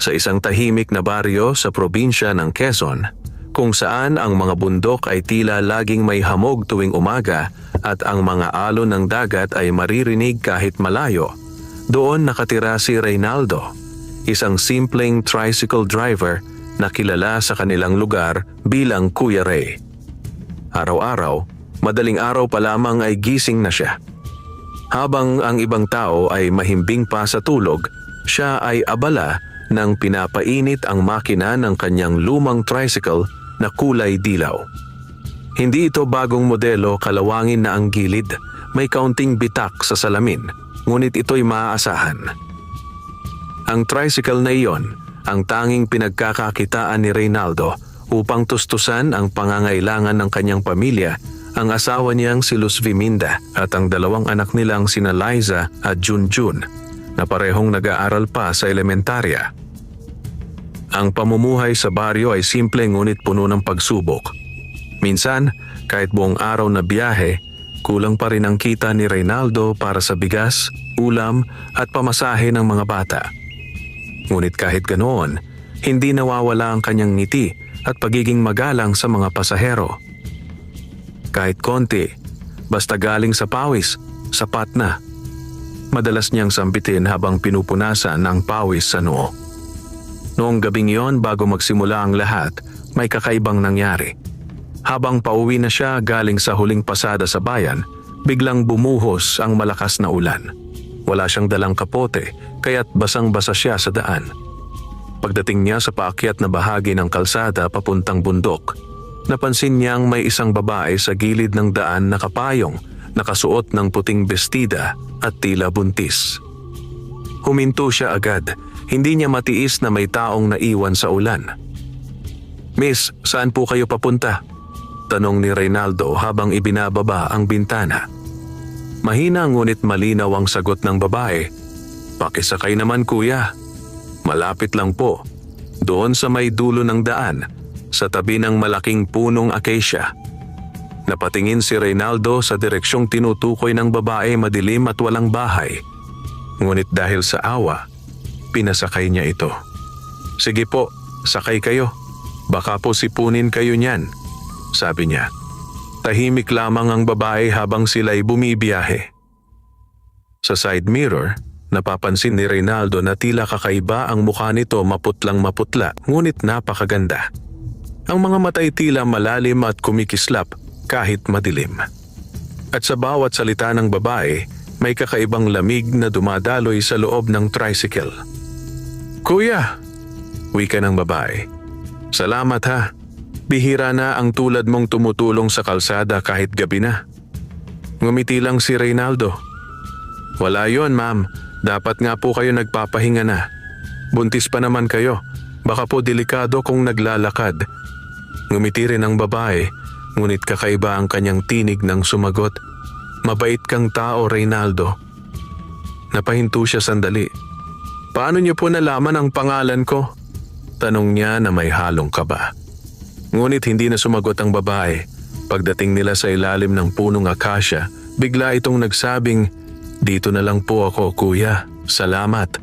sa isang tahimik na baryo sa probinsya ng Quezon, kung saan ang mga bundok ay tila laging may hamog tuwing umaga at ang mga alon ng dagat ay maririnig kahit malayo. Doon nakatira si Reynaldo, isang simpleng tricycle driver na kilala sa kanilang lugar bilang Kuya Ray. Araw-araw, madaling araw pa lamang ay gising na siya. Habang ang ibang tao ay mahimbing pa sa tulog, siya ay abala nang pinapainit ang makina ng kanyang lumang tricycle na kulay dilaw. Hindi ito bagong modelo, kalawangin na ang gilid, may kaunting bitak sa salamin, ngunit ito'y maaasahan. Ang tricycle na iyon, ang tanging pinagkakakitaan ni Reynaldo upang tustusan ang pangangailangan ng kanyang pamilya, ang asawa niyang si Luz Viminda at ang dalawang anak nilang sina Liza at Junjun na parehong nag-aaral pa sa elementarya. Ang pamumuhay sa baryo ay simple ngunit puno ng pagsubok. Minsan, kahit buong araw na biyahe, kulang pa rin ang kita ni Reynaldo para sa bigas, ulam at pamasahe ng mga bata. Ngunit kahit ganoon, hindi nawawala ang kanyang ngiti at pagiging magalang sa mga pasahero. Kahit konti, basta galing sa pawis, sapat na. Madalas niyang sambitin habang pinupunasan ang pawis sa noo. Noong gabing iyon, bago magsimula ang lahat, may kakaibang nangyari. Habang pauwi na siya galing sa huling pasada sa bayan, biglang bumuhos ang malakas na ulan. Wala siyang dalang kapote, kaya't basang-basa siya sa daan. Pagdating niya sa paakyat na bahagi ng kalsada papuntang bundok, napansin niyang may isang babae sa gilid ng daan na nakapayong, nakasuot ng puting bestida at tila buntis. Huminto siya agad, hindi niya matiis na may taong naiwan sa ulan. "Miss, saan po kayo papunta?" tanong ni Reynaldo habang ibinababa ang bintana. Mahina ngunit malinaw ang sagot ng babae. "Pakisakay naman kuya. Malapit lang po. Doon sa may dulo ng daan, sa tabi ng malaking punong acacia." Napatingin si Reynaldo sa direksyong tinutukoy ng babae, madilim at walang bahay. Ngunit dahil sa awa, pinasakay niya ito. "Sige po, sakay kayo. Baka po sipunin kayo niyan," sabi niya. Tahimik lamang ang babae habang sila'y bumibiyahe. Sa side mirror, napapansin ni Reynaldo na tila kakaiba ang mukha nito, maputlang maputla, ngunit napakaganda. Ang mga mata'y tila malalim at kumikislap kahit madilim. At sa bawat salita ng babae, may kakaibang lamig na dumadaloy sa loob ng tricycle. "Kuya," wika ng babae. "Salamat ha. Bihira na ang tulad mong tumutulong sa kalsada kahit gabi na." Ngumiti lang si Reynaldo. "Wala yon, ma'am. Dapat nga po kayo nagpapahinga na. Buntis pa naman kayo. Baka po delikado kung naglalakad." Ngumiti rin ang babae, ngunit kakaiba ang kanyang tinig nang sumagot. "Mabait kang tao, Reynaldo." Napahinto siya sandali. "Paano niyo po nalaman ang pangalan ko?" tanong niya na may halong kaba. Ngunit hindi na sumagot ang babae. Pagdating nila sa ilalim ng punong akasya, bigla itong nagsabing, "Dito na lang po ako, kuya. Salamat."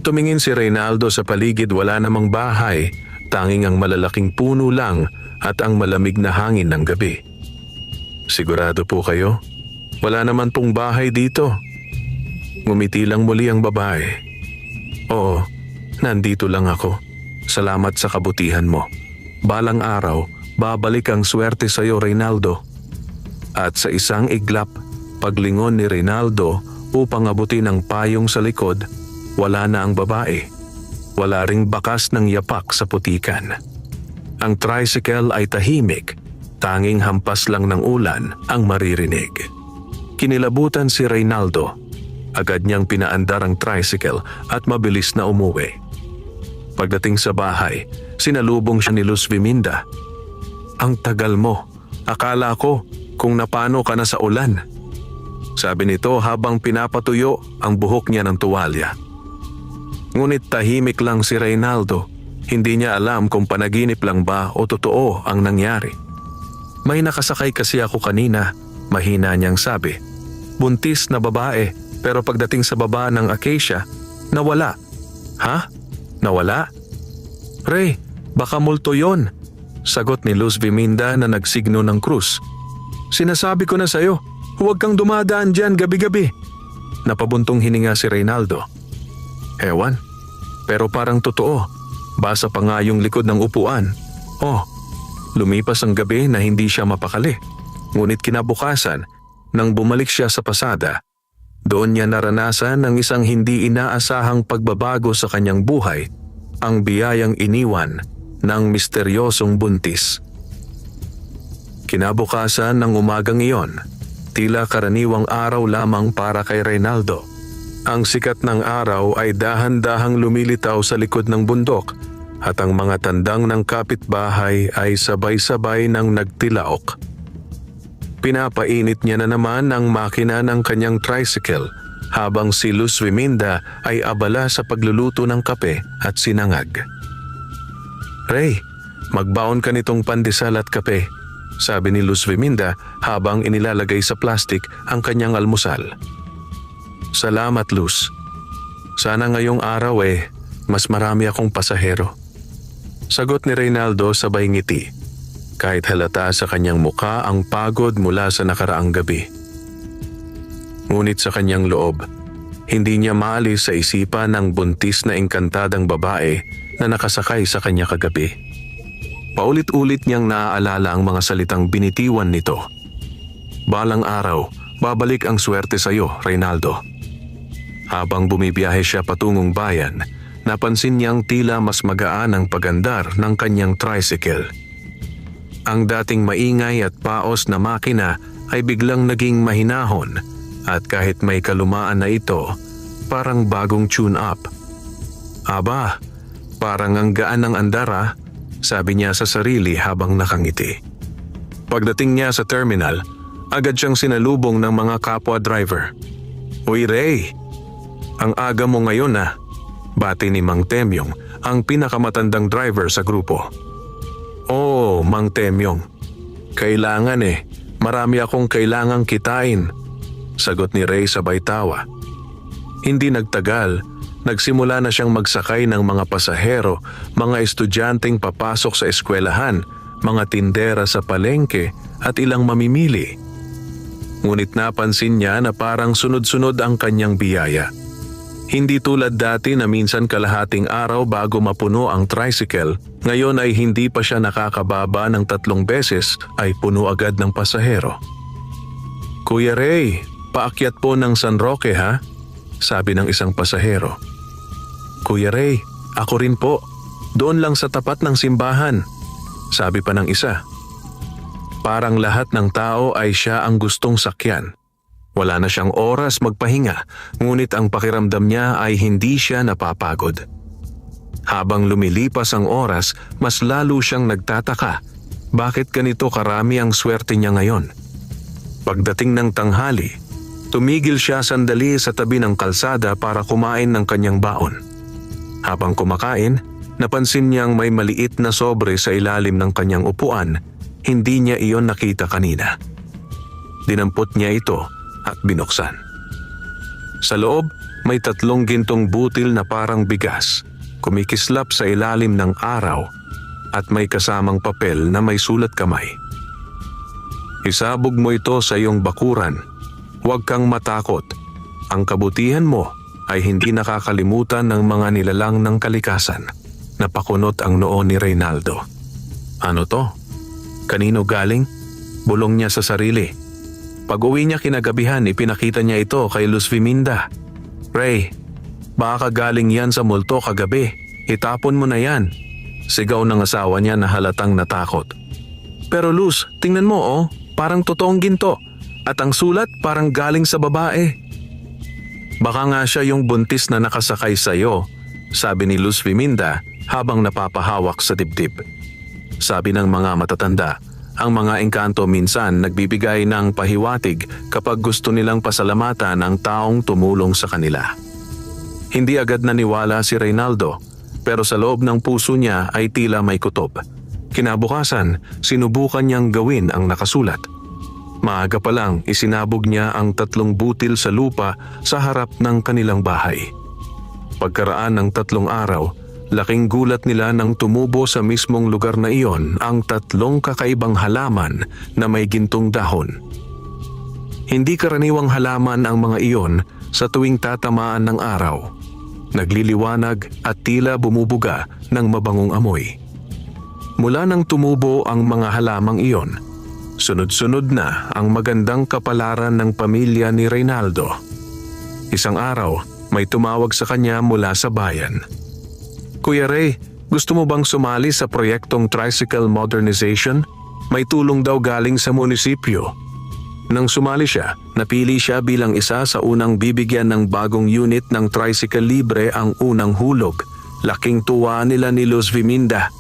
Tumingin si Reynaldo sa paligid, wala namang bahay, tanging ang malalaking puno lang at ang malamig na hangin ng gabi. "Sigurado po kayo? Wala naman pong bahay dito." Ngumiti lang muli ang babae. "Oo, nandito lang ako. Salamat sa kabutihan mo. Balang araw, babalik ang swerte sa iyo, Reynaldo." At sa isang iglap, paglingon ni Reynaldo upang abutin ang payong sa likod, wala na ang babae. Wala ring bakas ng yapak sa putikan. Ang tricycle ay tahimik, tanging hampas lang ng ulan ang maririnig. Kinilabutan si Reynaldo. Agad niyang pinaandar ang tricycle at mabilis na umuwi. Pagdating sa bahay, sinalubong siya ni Luz Viminda. "Ang tagal mo. Akala ko kung napano ka na sa ulan," sabi nito habang pinapatuyo ang buhok niya ng tuwalya. Ngunit tahimik lang si Reynaldo. Hindi niya alam kung panaginip lang ba o totoo ang nangyari. "May nakasakay kasi ako kanina," mahina niyang sabi. "Buntis na babae, pero pagdating sa baba ng acacia, nawala." "Ha? Nawala? Ray, baka multo yon. Sagot ni Luz Viminda na nagsigno ng krus. Sinasabi ko na sa'yo, huwag kang dumadaan dyan gabi-gabi. Napabuntong hininga si Reynaldo. Ewan, pero parang totoo. Basa pa nga yung likod ng upuan. Oh, lumipas ang gabi na hindi siya mapakali. Ngunit kinabukasan, nang bumalik siya sa pasada, doon niya naranasan ng isang hindi inaasahang pagbabago sa kanyang buhay, ang biyayang iniwan ng misteryosong buntis. Kinabukasan ng umagang iyon, tila karaniwang araw lamang para kay Reynaldo. Ang sikat ng araw ay dahan-dahang lumilitaw sa likod ng bundok at ang mga tandang ng kapitbahay ay sabay-sabay nang nagtilaok. Pinapainit niya na naman ang makina ng kanyang tricycle habang si Luz Viminda ay abala sa pagluluto ng kape at sinangag. Ray, magbaon ka nitong pandesal at kape, sabi ni Luz Viminda habang inilalagay sa plastik ang kanyang almusal. Salamat, Luz. Sana ngayong araw mas marami akong pasahero. Sagot ni Reynaldo sabay ngiti, kahit halata sa kanyang muka ang pagod mula sa nakaraang gabi. Ngunit sa kanyang loob, hindi niya maalis sa isipan ng buntis na engkantadang babae na nakasakay sa kanya kagabi. Paulit-ulit niyang naaalala ang mga salitang binitiwan nito. Balang araw, babalik ang swerte sa iyo, Reynaldo. Habang bumibiyahe siya patungong bayan, napansin niyang tila mas magaan ang pagandar ng kanyang tricycle. Ang dating maingay at paos na makina ay biglang naging mahinahon at kahit may kalumaan na ito, parang bagong tune-up. Aba, parang ang gaan ng andar, sabi niya sa sarili habang nakangiti. Pagdating niya sa terminal, agad siyang sinalubong ng mga kapwa driver. Uy Ray, ang aga mo ngayon bati ni Mang Temyong, ang pinakamatandang driver sa grupo. Oh, Mang Temyong, kailangan marami akong kailangang kitain, sagot ni Ray sabay tawa. Hindi nagtagal, nagsimula na siyang magsakay ng mga pasahero, mga estudyanteng papasok sa eskwelahan, mga tindera sa palengke at ilang mamimili. Ngunit napansin niya na parang sunod-sunod ang kanyang biyaya. Hindi tulad dati na minsan kalahating araw bago mapuno ang tricycle, ngayon ay hindi pa siya nakakababa ng 3 beses ay puno agad ng pasahero. Kuya Ray, paakyat po ng San Roque ha? Sabi ng isang pasahero. Kuya Ray, ako rin po. Doon lang sa tapat ng simbahan, sabi pa ng isa. Parang lahat ng tao ay siya ang gustong sakyan. Wala na siyang oras magpahinga, ngunit ang pakiramdam niya ay hindi siya napapagod. Habang lumilipas ang oras, mas lalo siyang nagtataka. Bakit ganito karami ang swerte niya ngayon? Pagdating ng tanghali, tumigil siya sandali sa tabi ng kalsada para kumain ng kanyang baon. Habang kumakain, napansin niyang may maliit na sobre sa ilalim ng kanyang upuan. Hindi niya iyon nakita kanina. Dinampot niya ito at binuksan. Sa loob, may 3 gintong butil na parang bigas, kumikislap sa ilalim ng araw at may kasamang papel na may sulat kamay. Isabog mo ito sa iyong bakuran. Huwag kang matakot. Ang kabutihan mo ay hindi nakakalimutan ng mga nilalang ng kalikasan. Napakunot ang noo ni Reynaldo. Ano to? Kanino galing? Bulong niya sa sarili. Pag-uwi niya kinagabihan, ipinakita niya ito kay Luz Viminda. Ray, baka galing yan sa multo kagabi. Itapon mo na yan. Sigaw ng asawa niya na halatang natakot. Pero Luz, tingnan mo parang totoong ginto. At ang sulat parang galing sa babae. Baka nga siya yung buntis na nakasakay sa'yo, sabi ni Luz Viminda habang napapahawak sa dibdib. Sabi ng mga matatanda, ang mga engkanto minsan nagbibigay ng pahiwatig kapag gusto nilang pasalamatan ang taong tumulong sa kanila. Hindi agad naniwala si Reynaldo, pero sa loob ng puso niya ay tila may kutob. Kinabukasan, sinubukan niyang gawin ang nakasulat. Maaga pa lang isinabog niya ang 3 butil sa lupa sa harap ng kanilang bahay. Pagkaraan ng 3 araw, Laking gulat nila nang tumubo sa mismong lugar na iyon ang 3 kakaibang halaman na may gintong dahon. Hindi karaniwang halaman ang mga iyon sa tuwing tatamaan ng araw. Nagliliwanag at tila bumubuga ng mabangong amoy. Mula nang tumubo ang mga halamang iyon, sunod-sunod na ang magandang kapalaran ng pamilya ni Reynaldo. Isang araw, may tumawag sa kanya mula sa bayan. "Kuya Ray, gusto mo bang sumali sa proyektong tricycle modernization? May tulong daw galing sa munisipyo." Nang sumali siya, napili siya bilang isa sa unang bibigyan ng bagong unit ng tricycle libre ang unang hulog. Laking tuwa nila ni Luz Viminda.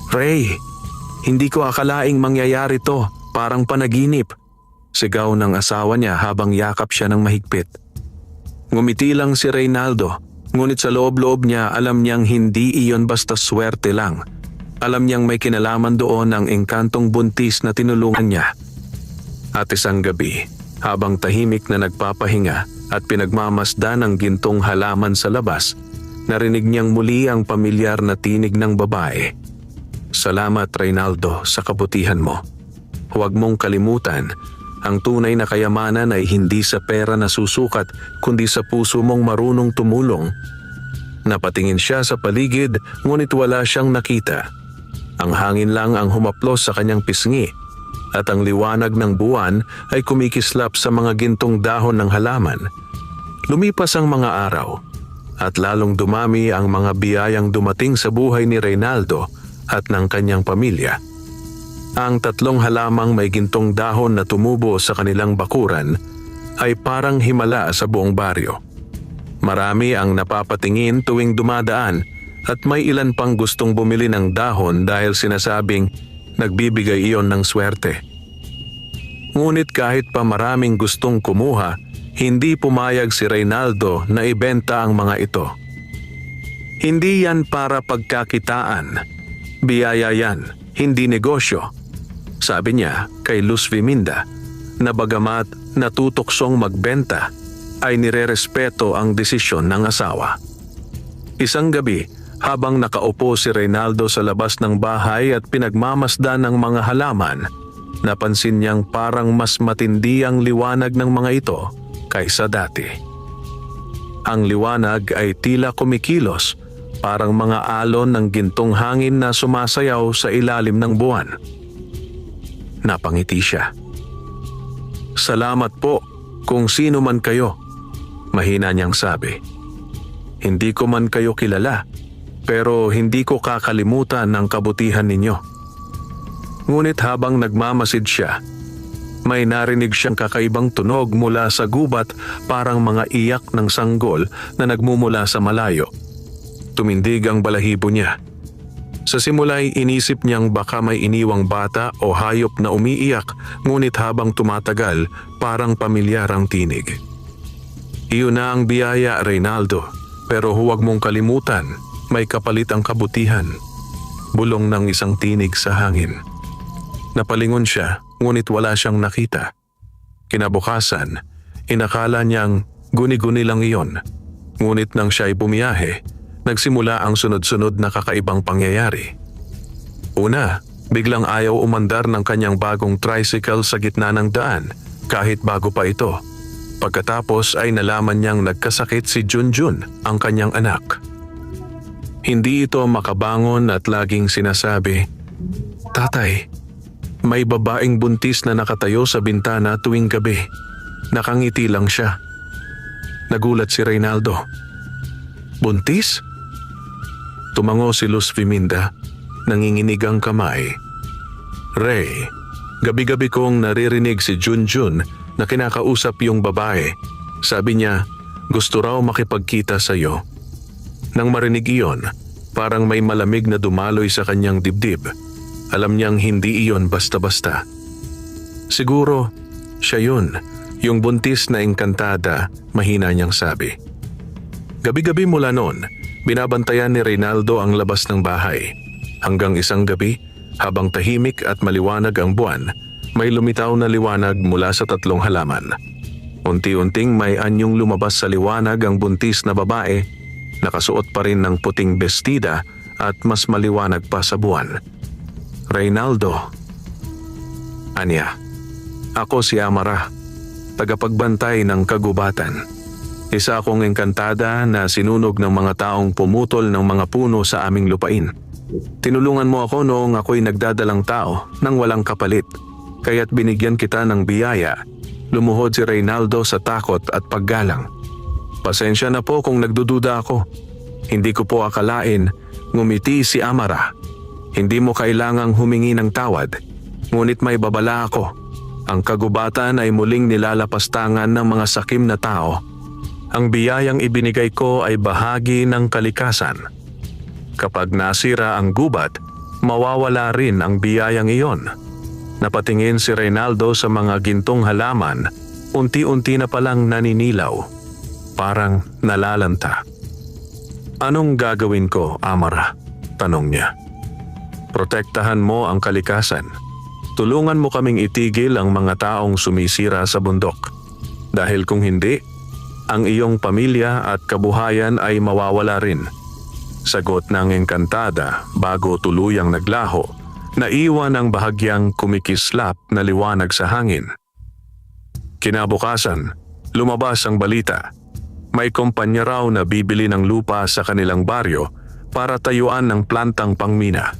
"Ray, hindi ko akalaing mangyayari to, parang panaginip," sigaw ng asawa niya habang yakap siya ng mahigpit. Ngumiti lang si Reynaldo, ngunit sa loob-loob niya alam niyang hindi iyon basta swerte lang. Alam niyang may kinalaman doon ang engkantong buntis na tinulungan niya. At isang gabi, habang tahimik na nagpapahinga at pinagmamasdan ng gintong halaman sa labas, narinig niyang muli ang pamilyar na tinig ng babae. "Salamat, Reynaldo, sa kabutihan mo. Huwag mong kalimutan, ang tunay na kayamanan ay hindi sa pera na susukat kundi sa puso mong marunong tumulong." Napatingin siya sa paligid ngunit wala siyang nakita. Ang hangin lang ang humaplos sa kanyang pisngi at ang liwanag ng buwan ay kumikislap sa mga gintong dahon ng halaman. Lumipas ang mga araw at lalong dumami ang mga biyayang dumating sa buhay ni Reynaldo at ng kanyang pamilya. Ang 3 halamang may gintong dahon na tumubo sa kanilang bakuran ay parang himala sa buong baryo. Marami ang napapatingin tuwing dumadaan at may ilan pang gustong bumili ng dahon dahil sinasabing nagbibigay iyon ng swerte. Ngunit kahit pa maraming gustong kumuha, hindi pumayag si Reynaldo na ibenta ang mga ito. "Hindi yan para pagkakitaan. Biyaya yan, hindi negosyo," sabi niya kay Luz Viminda, na bagamat natutuksong magbenta, ay nirerespeto ang desisyon ng asawa. Isang gabi, habang nakaupo si Reynaldo sa labas ng bahay at pinagmamasdan ng mga halaman, napansin niyang parang mas matindi ang liwanag ng mga ito kaysa dati. Ang liwanag ay tila kumikilos, parang mga alon ng gintong hangin na sumasayaw sa ilalim ng buwan. Napangiti siya. "Salamat po kung sino man kayo," mahina niyang sabi. "Hindi ko man kayo kilala, pero hindi ko kakalimutan ang kabutihan ninyo." Ngunit habang nagmamasid siya, may narinig siyang kakaibang tunog mula sa gubat, parang mga iyak ng sanggol na nagmumula sa malayo. Tumindig ang balahibo niya. Sa simula'y inisip niyang baka may iniwang bata o hayop na umiiyak, ngunit habang tumatagal, parang pamilyar ang tinig. "Iyon na ang biyaya, Reynaldo, pero huwag mong kalimutan, may kapalit ang kabutihan," bulong ng isang tinig sa hangin. Napalingon siya, ngunit wala siyang nakita. Kinabukasan, inakala niyang guni-guni lang iyon. Ngunit nang siya'y bumiyahe, nagsimula ang sunod-sunod na kakaibang pangyayari. Una, biglang ayaw umandar ng kanyang bagong tricycle sa gitna ng daan, kahit bago pa ito. Pagkatapos ay nalaman niyang nagkasakit si Junjun, ang kanyang anak. Hindi ito makabangon at laging sinasabi, "Tatay, may babaeng buntis na nakatayo sa bintana tuwing gabi." Nakangiti lang siya. Nagulat si Reynaldo. "Buntis?" Tumango si Luz Viminda, nanginginig ang kamay. "Ray, gabi-gabi kong naririnig si Junjun na kinakausap yung babae. Sabi niya, gusto raw makipagkita sa iyo." Nang marinig iyon, parang may malamig na dumaloy sa kanyang dibdib. Alam niyang hindi iyon basta-basta. "Siguro, siya yun, yung buntis na engkantada," mahina niyang sabi. Gabi-gabi mula noon, binabantayan ni Reynaldo ang labas ng bahay. Hanggang isang gabi, habang tahimik at maliwanag ang buwan, may lumitaw na liwanag mula sa 3 halaman. Unti-unting may anyong lumabas sa liwanag ang buntis na babae, nakasuot pa rin ng puting bestida at mas maliwanag pa sa buwan. Reynaldo. Anya. Ako si Amara, tagapagbantay ng kagubatan. Isa akong engkantada na sinunog ng mga taong pumutol ng mga puno sa aming lupain. Tinulungan mo ako noong ako'y nagdadalang tao nang walang kapalit, kaya't binigyan kita ng biyaya. Lumuhod si Reynaldo sa takot at paggalang. Pasensya na po kung nagdududa ako. Hindi ko po akalain, ngumiti si Amara. Hindi mo kailangang humingi ng tawad, ngunit may babala ako. Ang kagubatan ay muling nilalapastangan ng mga sakim na tao. Ang biyayang ibinigay ko ay bahagi ng kalikasan. Kapag nasira ang gubat, mawawala rin ang biyayang iyon. Napatingin si Reynaldo sa mga gintong halaman, unti-unti na palang naninilaw. Parang nalalanta. Anong gagawin ko, Amara? Tanong niya. Protektahan mo ang kalikasan. Tulungan mo kaming itigil ang mga taong sumisira sa bundok. Dahil kung hindi, ang iyong pamilya at kabuhayan ay mawawala rin. Sagot ng engkantada bago tuluyang naglaho, naiwan ang bahagyang kumikislap na liwanag sa hangin. Kinabukasan, lumabas ang balita. May kumpanya raw na bibili ng lupa sa kanilang baryo para tayuan ng plantang pangmina.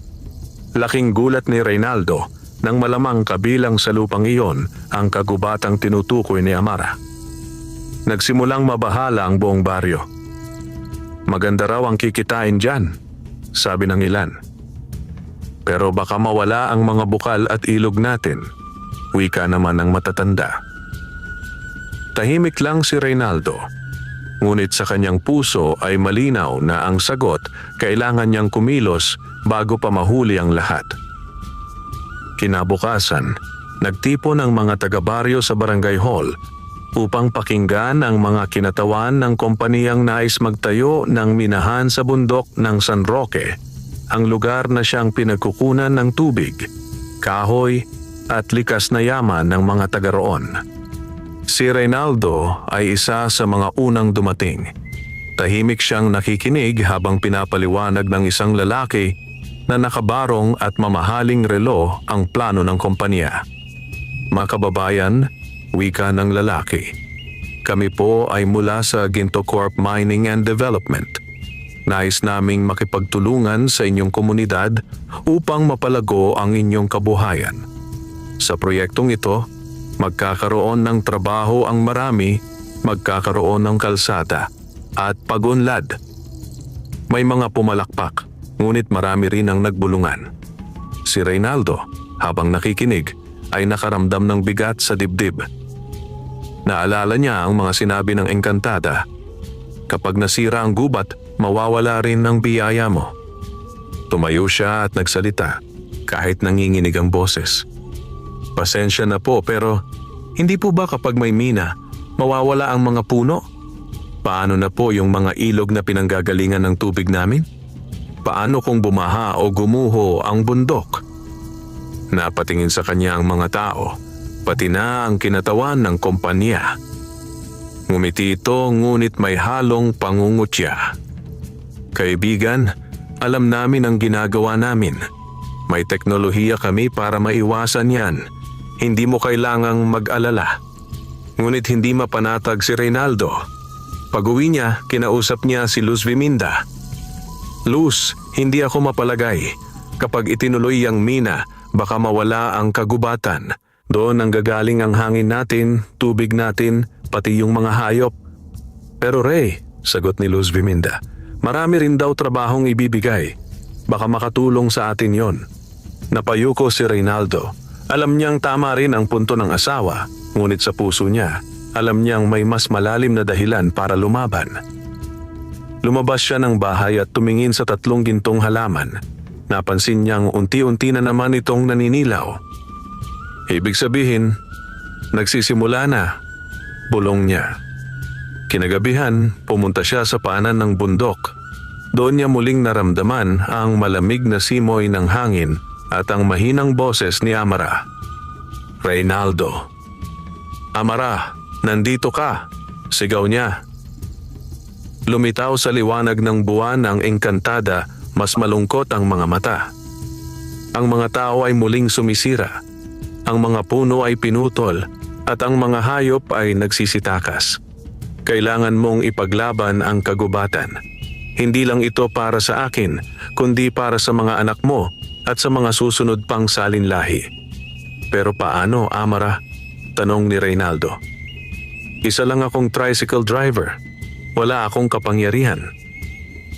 Laking gulat ni Reynaldo nang malamang kabilang sa lupang iyon ang kagubatang tinutukoy ni Amara. Nagsimulang mabahala ang buong baryo. Maganda raw ang kikitain dyan, sabi ng ilan. Pero baka mawala ang mga bukal at ilog natin, wika naman ng matatanda. Tahimik lang si Reynaldo, ngunit sa kanyang puso ay malinaw na ang sagot kailangan niyang kumilos bago pa mahuli ang lahat. Kinabukasan, nagtipon ang mga taga-baryo sa barangay hall upang pakinggan ang mga kinatawan ng kompaniyang nais magtayo ng minahan sa bundok ng San Roque, ang lugar na siyang pinagkukunan ng tubig, kahoy at likas na yaman ng mga taga roon. Si Reynaldo ay isa sa mga unang dumating. Tahimik siyang nakikinig habang pinapaliwanag ng isang lalaki na nakabarong at mamahaling relo ang plano ng kompanya. Mga kababayan, wika ng lalaki. Kami po ay mula sa Ginto Corp Mining and Development. Nais naming makipagtulungan sa inyong komunidad upang mapalago ang inyong kabuhayan. Sa proyektong ito, magkakaroon ng trabaho ang marami, magkakaroon ng kalsada at pag-unlad. May mga pumalakpak, ngunit marami rin ang nagbulungan. Si Reynaldo, habang nakikinig, ay nakaramdam ng bigat sa dibdib. Naalala niya ang mga sinabi ng engkantada. Kapag nasira ang gubat, mawawala rin ng biyaya mo. Tumayo siya at nagsalita, kahit nanginginig ang boses. Pasensya na po, pero hindi po ba kapag may mina, mawawala ang mga puno? Paano na po yung mga ilog na pinanggagalingan ng tubig namin? Paano kung bumaha o gumuho ang bundok? Napatingin sa kanya ang mga tao, pati na ang kinatawan ng kompanya. Ngumiti ito ngunit may halong pangungutya. Kaibigan, alam namin ang ginagawa namin. May teknolohiya kami para maiwasan yan. Hindi mo kailangang mag-alala. Ngunit hindi mapanatag si Reynaldo. Pag-uwi niya, kinausap niya si Luz Viminda. Luz, hindi ako mapalagay. Kapag itinuloy ang mina, baka mawala ang kagubatan. Doon ang gagaling ang hangin natin, tubig natin, pati yung mga hayop. Pero Ray, sagot ni Luz Viminda, marami rin daw trabahong ibibigay. Baka makatulong sa atin yon. Napayuko si Reynaldo. Alam niyang tama rin ang punto ng asawa, ngunit sa puso niya, alam niyang may mas malalim na dahilan para lumaban. Lumabas siya ng bahay at tumingin sa 3 gintong halaman. Napansin niyang unti-unti na naman itong naninilaw. Ibig sabihin, nagsisimula na, bulong niya. Kinagabihan, pumunta siya sa paanan ng bundok. Doon niya muling naramdaman ang malamig na simoy ng hangin at ang mahinang boses ni Amara. Reynaldo. Amara, nandito ka, sigaw niya. Lumitaw sa liwanag ng buwan ang engkantada mas malungkot ang mga mata. Ang mga tao ay muling sumisira. Ang mga puno ay pinutol at ang mga hayop ay nagsisitakas. Kailangan mong ipaglaban ang kagubatan. Hindi lang ito para sa akin, kundi para sa mga anak mo at sa mga susunod pang salinlahi. Pero paano, Amara? Tanong ni Reynaldo. Isa lang akong tricycle driver. Wala akong kapangyarihan.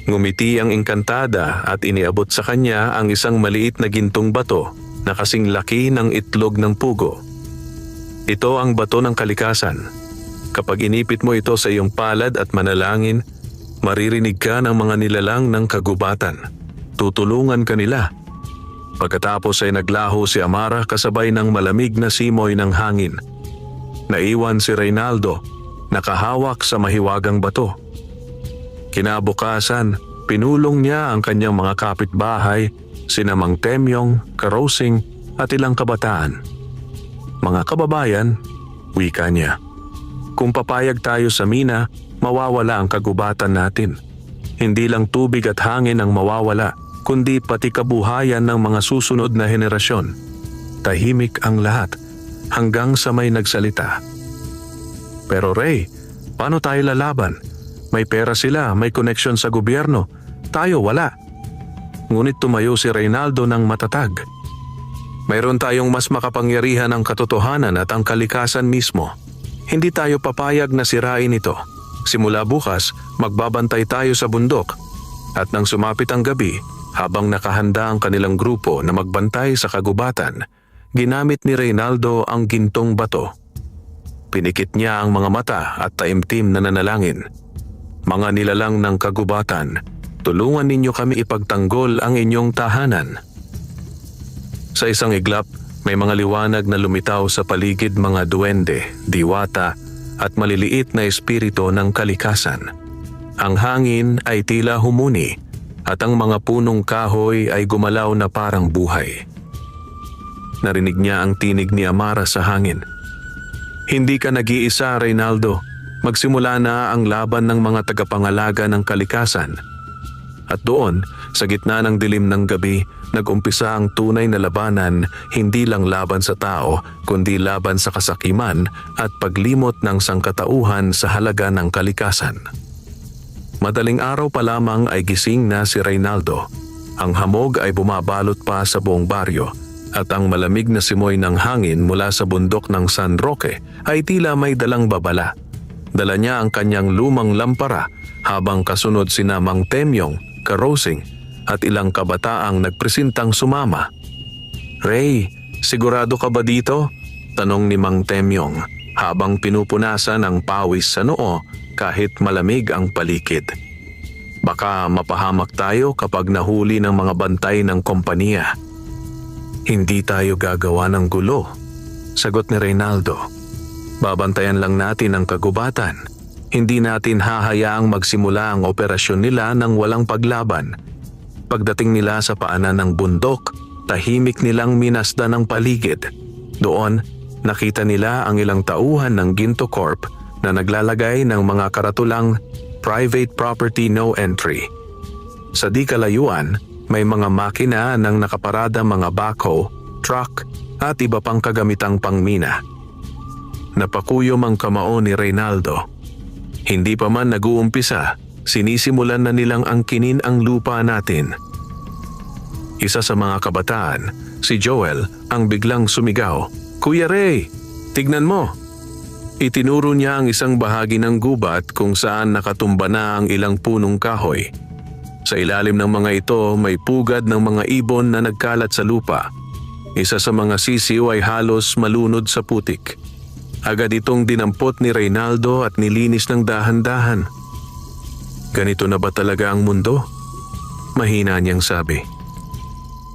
Ngumiti ang engkantada at iniabot sa kanya ang isang maliit na gintong bato na kasing laki ng itlog ng pugo. Ito ang bato ng kalikasan. Kapag inipit mo ito sa iyong palad at manalangin, maririnig ka ng mga nilalang ng kagubatan. Tutulungan ka nila. Pagkatapos ay naglaho si Amara kasabay ng malamig na simoy ng hangin. Naiwan si Reynaldo, nakahawak sa mahiwagang bato. Kinabukasan, pinulong niya ang kanyang mga kapitbahay, sina Mang Temyong, Karosing at ilang kabataan. Mga kababayan, wika niya. Kung papayag tayo sa mina, mawawala ang kagubatan natin. Hindi lang tubig at hangin ang mawawala, kundi pati kabuhayan ng mga susunod na henerasyon. Tahimik ang lahat, hanggang sa may nagsalita. Pero Ray, paano tayo lalaban? May pera sila, may connection sa gobyerno. Tayo wala. Ngunit tumayo si Reynaldo ng matatag. Mayroon tayong mas makapangyarihan ang katotohanan at ang kalikasan mismo. Hindi tayo papayag na sirain ito. Simula bukas, magbabantay tayo sa bundok. At nang sumapit ang gabi, habang nakahanda ang kanilang grupo na magbantay sa kagubatan, ginamit ni Reynaldo ang gintong bato. Pinikit niya ang mga mata at taimtim na nanalangin. Mga nilalang ng kagubatan, tulungan ninyo kami ipagtanggol ang inyong tahanan. Sa isang iglap, may mga liwanag na lumitaw sa paligid, mga duwende, diwata at maliliit na espiritu ng kalikasan. Ang hangin ay tila humuni at ang mga punong kahoy ay gumalaw na parang buhay. Narinig niya ang tinig ni Amara sa hangin. Hindi ka nag-iisa, Reynaldo. Magsimula na ang laban ng mga tagapangalaga ng kalikasan. At doon, sa gitna ng dilim ng gabi, nag-umpisa ang tunay na labanan, hindi lang laban sa tao, kundi laban sa kasakiman at paglimot ng sangkatauhan sa halaga ng kalikasan. Madaling araw pa lamang ay gising na si Reynaldo. Ang hamog ay bumabalot pa sa buong baryo at ang malamig na simoy ng hangin mula sa bundok ng San Roque ay tila may dalang babala. Dala niya ang kanyang lumang lampara habang kasunod sina Mang Temyong, Karosing at ilang kabataang nagpresintang sumama. Ray, sigurado ka ba dito? Tanong ni Mang Temyong habang pinupunasan ang pawis sa noo kahit malamig ang paligid. Baka mapahamak tayo kapag nahuli ng mga bantay ng kompanya. Hindi tayo gagawa ng gulo, sagot ni Reynaldo. Babantayan lang natin ang kagubatan. Hindi natin hahayaang magsimula ang operasyon nila nang walang paglaban. Pagdating nila sa paanan ng bundok, tahimik nilang minasdan ang paligid. Doon, nakita nila ang ilang tauhan ng Ginto Corp na naglalagay ng mga karatulang Private Property No Entry. Sa di kalayuan, may mga makina ng nakaparada, mga backhoe, truck at iba pang kagamitang pangmina. Napakuyom ang kamao ni Reynaldo. Hindi pa man nag-uumpisa, sinisimulan na nilang angkinin ang lupa natin. Isa sa mga kabataan, si Joel, ang biglang sumigaw, "Kuya Ray, tignan mo!" Itinuro niya ang isang bahagi ng gubat kung saan nakatumba na ang ilang punong kahoy. Sa ilalim ng mga ito may pugad ng mga ibon na nagkalat sa lupa. Isa sa mga sisiw ay halos malunod sa putik. Agad itong dinampot ni Reynaldo at nilinis ng dahan-dahan. Ganito na ba talaga ang mundo? Mahina niyang sabi.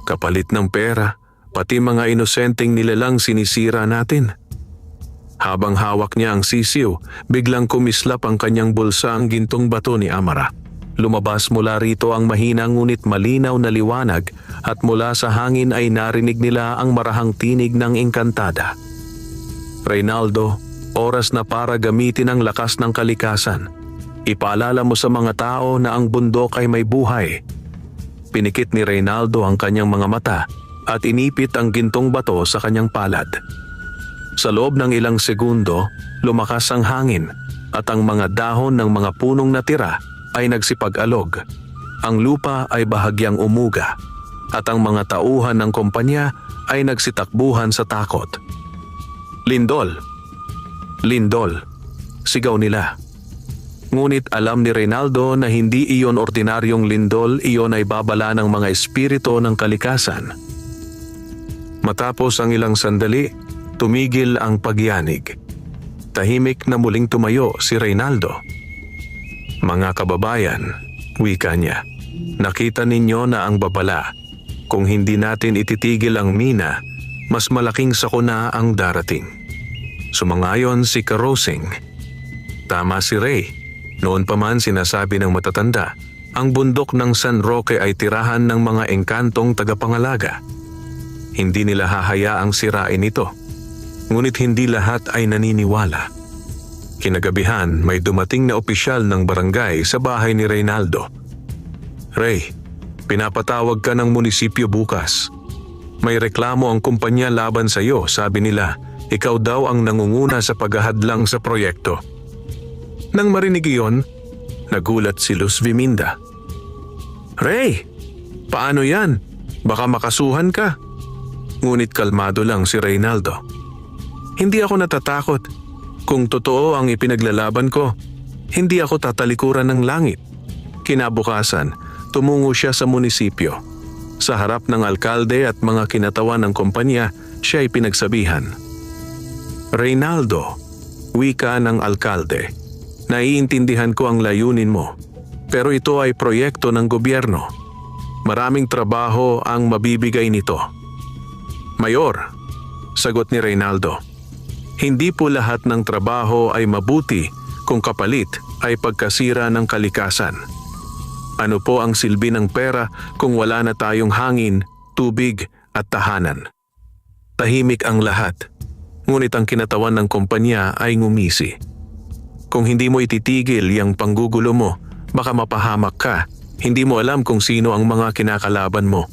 Kapalit ng pera, pati mga inosenteng nilalang sinisira natin. Habang hawak niya ang sisiw, biglang kumislap ang kanyang bulsa ang gintong bato ni Amara. Lumabas mula rito ang mahina ngunit malinaw na liwanag at mula sa hangin ay narinig nila ang marahang tinig ng engkantada. Reynaldo, oras na para gamitin ang lakas ng kalikasan. Ipaalala mo sa mga tao na ang bundok ay may buhay. pinikit ni Reynaldo ang kanyang mga mata at inipit ang gintong bato sa kanyang palad. Sa loob ng ilang segundo, lumakas ang hangin at ang mga dahon ng mga punong natira ay nagsipag-alog. Ang lupa ay bahagyang umuga at ang mga tauhan ng kumpanya ay nagsitakbuhan sa takot. "Lindol! Lindol!" sigaw nila. Ngunit alam ni Reynaldo na hindi iyon ordinaryong lindol, iyon ay babala ng mga espiritu ng kalikasan. Matapos ang ilang sandali, tumigil ang pagyanig. Tahimik na muling tumayo si Reynaldo. "Mga kababayan," wika niya, "nakita ninyo na ang babala. Kung hindi natin ititigil ang mina, mas malaking sakuna ang darating." Sumangayon si Karosing. Tama si Ray. Noon pa man sinasabi ng matatanda, ang bundok ng San Roque ay tirahan ng mga engkantong tagapangalaga. Hindi nila hahayaang sirain ito. Ngunit hindi lahat ay naniniwala. Kinagabihan, may dumating na opisyal ng barangay sa bahay ni Reynaldo. "Ray, pinapatawag ka ng munisipyo bukas. May reklamo ang kumpanya laban sa iyo, sabi nila. Ikaw daw ang nangunguna sa paghahadlang sa proyekto." Nang marinig iyon, nagulat si Luz Viminda. "Ray, paano yan? Baka makasuhan ka." Ngunit kalmado lang si Reynaldo. "Hindi ako natatakot. Kung totoo ang ipinaglalaban ko, hindi ako tatalikuran ng langit." Kinabukasan, tumungo siya sa munisipyo. Sa harap ng alkalde at mga kinatawan ng kumpanya, siya ay pinagsabihan. "Reynaldo," wika ng alkalde, "naiintindihan ko ang layunin mo, pero ito ay proyekto ng gobyerno. Maraming trabaho ang mabibigay nito." "Mayor," sagot ni Reynaldo, "hindi po lahat ng trabaho ay mabuti kung kapalit ay pagkasira ng kalikasan. Ano po ang silbi ng pera kung wala na tayong hangin, tubig at tahanan?" Tahimik ang lahat, ngunit ang kinatawan ng kumpanya ay ngumisi. "Kung hindi mo ititigil yang panggugulo mo, baka mapahamak ka. Hindi mo alam kung sino ang mga kinakalaban mo."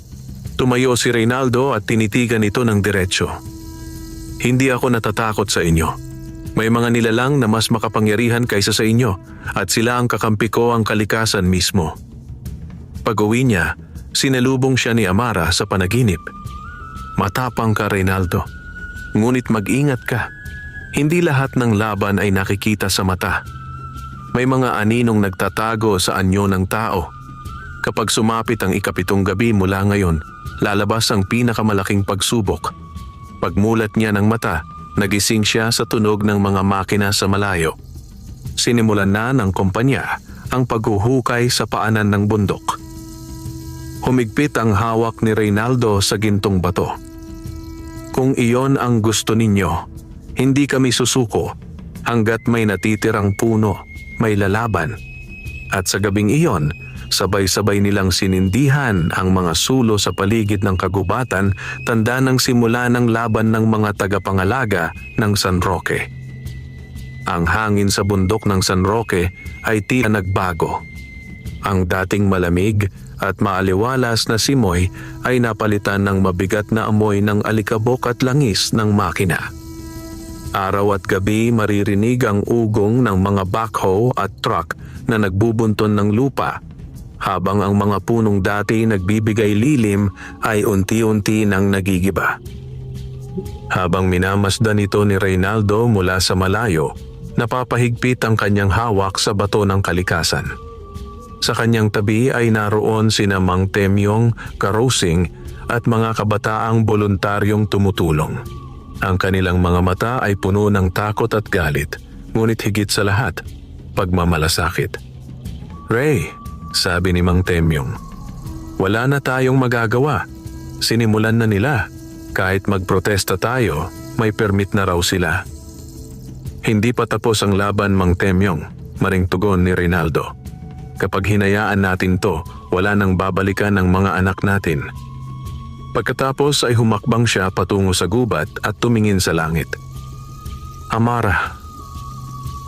Tumayo si Reynaldo at tinitigan ito ng diretsyo. "Hindi ako natatakot sa inyo. May mga nilalang na mas makapangyarihan kaysa sa inyo at sila ang kakampi ko, ang kalikasan mismo." Pag-uwi niya, sinalubong siya ni Amara sa panaginip. "Matapang ka, Reynaldo. Ngunit mag-ingat ka. Hindi lahat ng laban ay nakikita sa mata. May mga aninong nagtatago sa anyo ng tao. Kapag sumapit ang 7 gabi mula ngayon, lalabas ang pinakamalaking pagsubok." Pagmulat niya ng mata, nagising siya sa tunog ng mga makina sa malayo. Sinimulan na ng kumpanya ang paghuhukay sa paanan ng bundok. Humigpit ang hawak ni Reynaldo sa gintong bato. "Kung iyon ang gusto ninyo, hindi kami susuko. Hanggat may natitirang puno, may lalaban." At sa gabing iyon, sabay-sabay nilang sinindihan ang mga sulo sa paligid ng kagubatan, tanda ng simula ng laban ng mga tagapangalaga ng San Roque. Ang hangin sa bundok ng San Roque ay tila nagbago. Ang dating malamig at maaliwalas na simoy ay napalitan ng mabigat na amoy ng alikabok at langis ng makina. Araw at gabi maririnig ang ugong ng mga backhoe at truck na nagbubunton ng lupa, habang ang mga punong dati nagbibigay lilim ay unti-unti nang nagigiba. Habang minamasdan ito ni Reynaldo mula sa malayo, napapahigpit ang kanyang hawak sa bato ng kalikasan. Sa kanyang tabi ay naroon sina Mang Temyong, Karosing at mga kabataang voluntaryong tumutulong. Ang kanilang mga mata ay puno ng takot at galit, ngunit higit sa lahat, pagmamalasakit. "Ray," sabi ni Mang Temyong, "wala na tayong magagawa. Sinimulan na nila. Kahit magprotesta tayo, may permit na raw sila." "Hindi pa tapos ang laban, Mang Temyong," maring tugon ni Reynaldo. "Kapag hinayaan natin to, wala nang babalikan ng mga anak natin." Pagkatapos ay humakbang siya patungo sa gubat at tumingin sa langit. "Amara,"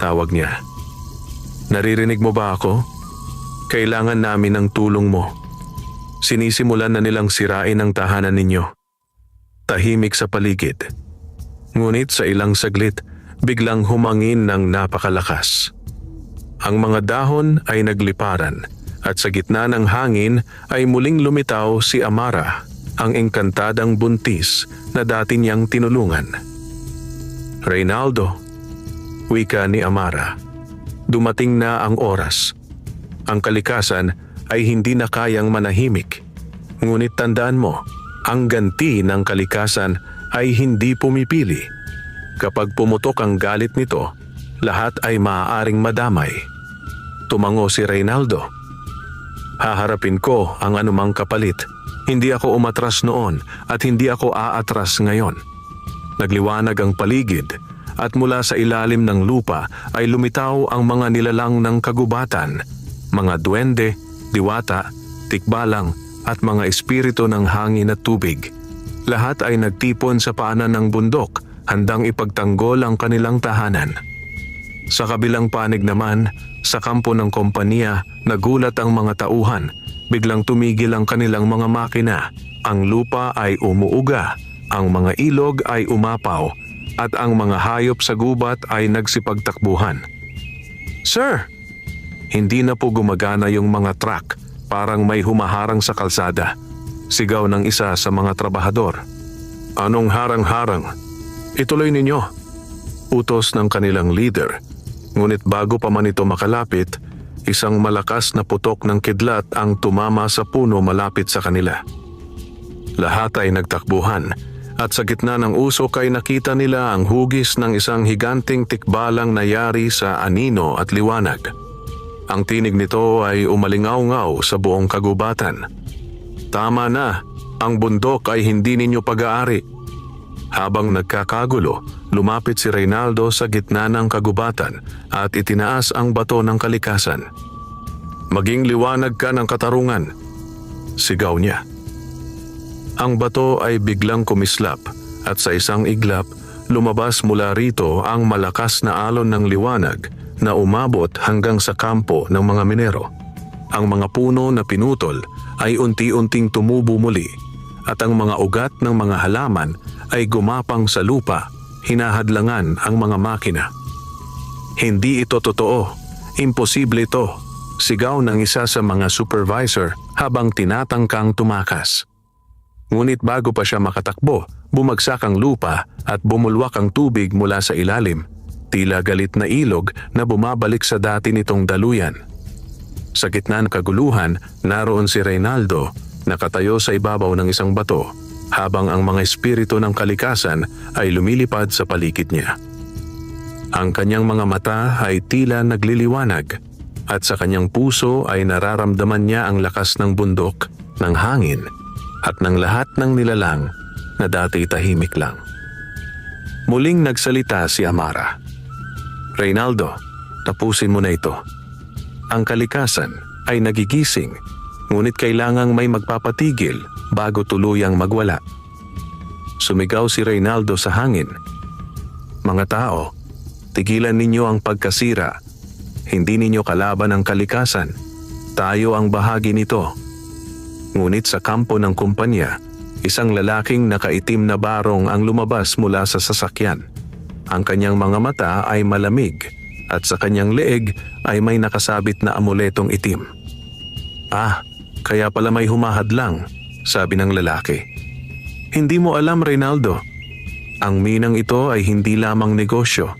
tawag niya. "Naririnig mo ba ako? Kailangan namin ng tulong mo. Sinisimulan na nilang sirain ang tahanan ninyo. Tahimik sa paligid. Ngunit sa ilang saglit, biglang humangin ng napakalakas. Ang mga dahon ay nagliparan at sa gitna ng hangin ay muling lumitaw si Amara, ang engkantadang buntis na dati niyang tinulungan. "Reynaldo," wika ni Amara, "dumating na ang oras. Ang kalikasan ay hindi na kayang manahimik. Ngunit tandaan mo, ang ganti ng kalikasan ay hindi pumipili. Kapag pumutok ang galit nito, lahat ay maaaring madamay." Tumango si Reynaldo. "Haharapin ko ang anumang kapalit. Hindi ako umatras noon at hindi ako aatras ngayon." Nagliwanag ang paligid at mula sa ilalim ng lupa ay lumitaw ang mga nilalang ng kagubatan, mga duwende, diwata, tikbalang at mga espiritu ng hangin at tubig. Lahat ay nagtipon sa paanan ng bundok, handang ipagtanggol ang kanilang tahanan. Sa kabilang panig naman, sa kampo ng kompanya, nagulat ang mga tauhan. Biglang tumigil ang kanilang mga makina. Ang lupa ay umuuga, ang mga ilog ay umapaw, at ang mga hayop sa gubat ay nagsipagtakbuhan. "Sir!" Hindi na po gumagana yung mga truck, parang may humaharang sa kalsada. Sigaw ng isa sa mga trabahador. "Anong harang-harang? Ituloy ninyo." Utos ng kanilang leader. Ngunit bago pa man ito makalapit, isang malakas na putok ng kidlat ang tumama sa puno malapit sa kanila. Lahat ay nagtakbuhan at sa gitna ng usok ay nakita nila ang hugis ng isang higanting tikbalang nayari sa anino at liwanag. Ang tinig nito ay umalingaw-ngaw sa buong kagubatan. "Tama na, ang bundok ay hindi ninyo pag-aari." Habang nagkakagulo, lumapit si Reynaldo sa gitna ng kagubatan at itinaas ang bato ng kalikasan. "Maging liwanag ka ng katarungan," sigaw niya. Ang bato ay biglang kumislap at sa isang iglap, lumabas mula rito ang malakas na alon ng liwanag na umabot hanggang sa kampo ng mga minero. Ang mga puno na pinutol ay unti-unting tumubo muli at ang mga ugat ng mga halaman ay gumapang sa lupa, hinahadlangan ang mga makina. "Hindi ito totoo. Imposible ito," sigaw ng isa sa mga supervisor habang tinatangkang tumakas. Ngunit bago pa siya makatakbo, bumagsak ang lupa at bumulwak ang tubig mula sa ilalim, tila galit na ilog na bumabalik sa dati nitong daluyan. Sa gitna ng kaguluhan, naroon si Reynaldo, nakatayo sa ibabaw ng isang bato, habang ang mga espiritu ng kalikasan ay lumilipad sa paligid niya. Ang kanyang mga mata ay tila nagliliwanag at sa kanyang puso ay nararamdaman niya ang lakas ng bundok, ng hangin at ng lahat ng nilalang na dati tahimik lang. Muling nagsalita si Amara. "Reynaldo, tapusin mo na ito. Ang kalikasan ay nagigising, ngunit kailangang may magpapatigil bago tuluyang magwala." Sumigaw si Reynaldo sa hangin. "Mga tao, tigilan ninyo ang pagkasira. Hindi ninyo kalaban ang kalikasan. Tayo ang bahagi nito." Ngunit sa kampo ng kumpanya, isang lalaking nakaitim na barong ang lumabas mula sa sasakyan. Ang kanyang mga mata ay malamig at sa kanyang leeg ay may nakasabit na amuletong itim. "Ah, kaya pala may humahadlang," sabi ng lalaki. "Hindi mo alam, Reynaldo. Ang minang ito ay hindi lamang negosyo.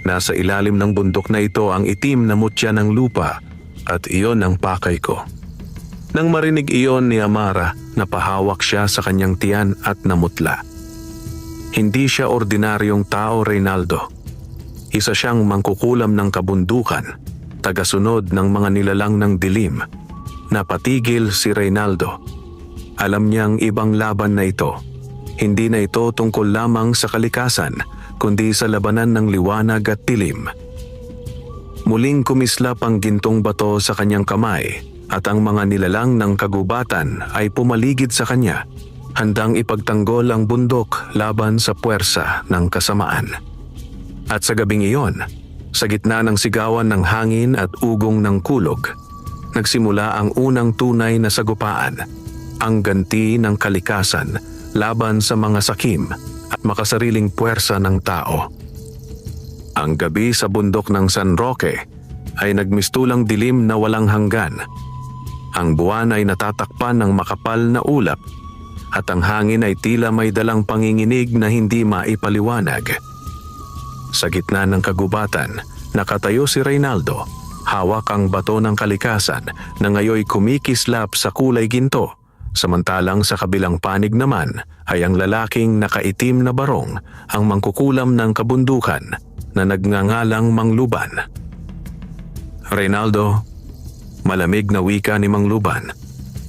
Nasa ilalim ng bundok na ito ang itim na mutya ng lupa at iyon ang pakay ko." Nang marinig iyon ni Amara, napahawak siya sa kanyang tiyan at namutla. Hindi siya ordinaryong tao, Reynaldo. Isa siyang mangkukulam ng kabundukan, tagasunod ng mga nilalang ng dilim. Napatigil si Reynaldo. Alam niyang ibang laban na ito. Hindi na ito tungkol lamang sa kalikasan, kundi sa labanan ng liwanag at dilim. Muling kumislap ang gintong bato sa kanyang kamay at ang mga nilalang ng kagubatan ay pumaligid sa kanya, handang ipagtanggol ang bundok laban sa puwersa ng kasamaan. At sa gabing iyon, sa gitna ng sigawan ng hangin at ugong ng kulog, nagsimula ang unang tunay na sagupaan. ang ganti ng kalikasan laban sa mga sakim at makasariling puwersa ng tao. Ang gabi sa bundok ng San Roque ay nagmistulang dilim na walang hanggan. Ang buwan ay natatakpan ng makapal na ulap at ang hangin ay tila may dalang panginginig na hindi maipaliwanag. Sa gitna ng kagubatan, nakatayo si Reynaldo, hawak ang bato ng kalikasan na ngayoy kumikislap sa kulay ginto, samantalang sa kabilang panig naman ay ang lalaking nakaitim na barong, ang mangkukulam ng kabundukan na nagngangalang Mang Luban. Reynaldo, malamig na wika ni Mang Luban.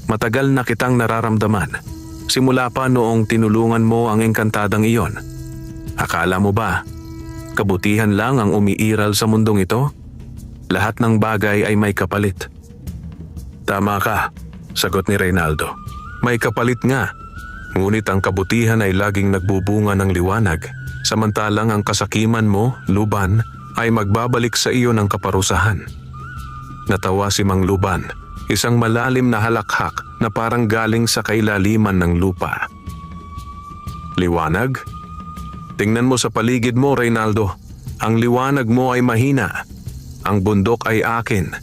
Matagal na kitang nararamdaman. Simula pa noong tinulungan mo ang engkantadang iyon. Akala mo ba, kabutihan lang ang umiiral sa mundong ito? Lahat ng bagay ay may kapalit. Tama ka, sagot ni Reynaldo. May kapalit nga. Ngunit ang kabutihan ay laging nagbubunga ng liwanag. Samantalang ang kasakiman mo, Luban, ay magbabalik sa iyo ng kaparusahan. Natawa si Mang Luban, isang malalim na halakhak na parang galing sa kailaliman ng lupa. Liwanag? Tingnan mo sa paligid mo, Reynaldo. Ang liwanag mo ay mahina. Ang bundok ay akin.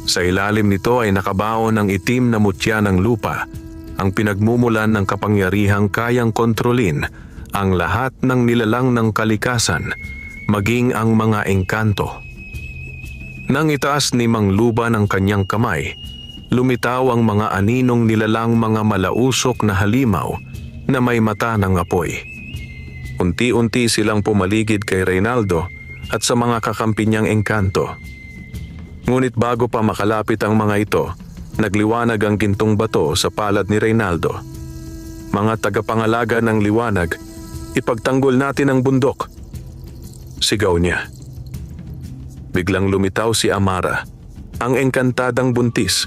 Sa ilalim nito ay nakabaon ang itim na mutya ng lupa, ang pinagmumulan ng kapangyarihang kayang kontrolin ang lahat ng nilalang ng kalikasan, maging ang mga engkanto. Nang itaas ni Mang Luban ang kanyang kamay, lumitaw ang mga aninong nilalang mga malausok na halimaw na may mata ng apoy. Unti-unti silang pumaligid kay Reynaldo at sa mga kakampi niyang engkanto. Ngunit bago pa makalapit ang mga ito, nagliwanag ang gintong bato sa palad ni Reynaldo. Mga tagapangalaga ng liwanag, ipagtanggol natin ang bundok. Sigaw niya. Biglang lumitaw si Amara, ang engkantadang buntis,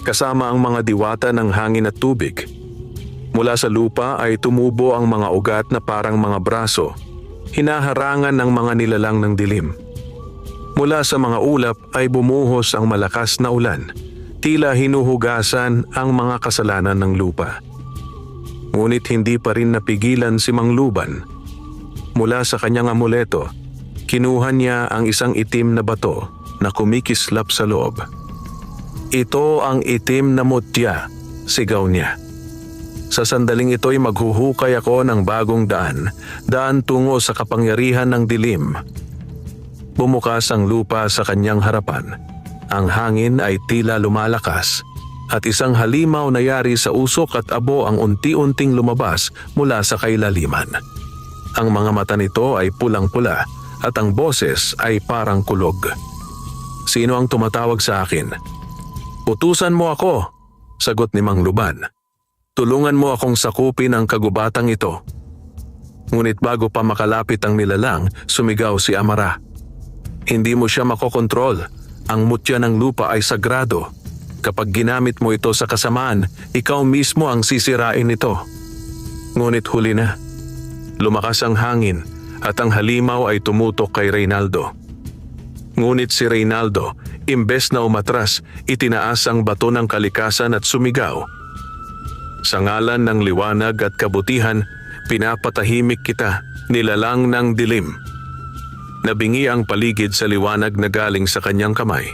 kasama ang mga diwata ng hangin at tubig. Mula sa lupa ay tumubo ang mga ugat na parang mga braso, hinaharangan ng mga nilalang ng dilim. Mula sa mga ulap ay bumuhos ang malakas na ulan, tila hinuhugasan ang mga kasalanan ng lupa. Ngunit hindi pa rin napigilan si Mang Luban. Mula sa kanyang amuleto, kinuha niya ang isang itim na bato na kumikislap sa loob. Ito ang itim na mutya, sigaw niya. Sa sandaling ito'y maghuhukay ako ng bagong daan tungo sa kapangyarihan ng dilim. Bumukas ang lupa sa kanyang harapan. Ang hangin ay tila lumalakas at isang halimaw na yari sa usok at abo ang unti-unting lumabas mula sa kailaliman. Ang mga mata nito ay pulang-pula at ang boses ay parang kulog. Sino ang tumatawag sa akin? Utusan mo ako, sagot ni Mang Luban. Tulungan mo akong sakupin ang kagubatang ito. Ngunit bago pa makalapit ang nilalang, sumigaw si Amara. Hindi mo siya makokontrol. Ang mutya ng lupa ay sagrado. Kapag ginamit mo ito sa kasamaan, ikaw mismo ang sisirain nito. Ngunit huli na. Lumakas ang hangin at ang halimaw ay tumutok kay Reynaldo. Ngunit si Reynaldo, imbes na umatras, itinaas ang bato ng kalikasan at sumigaw. Sa ngalan ng liwanag at kabutihan, pinapatahimik kita, nilalang ng dilim. Nabingi ang paligid sa liwanag na galing sa kanyang kamay.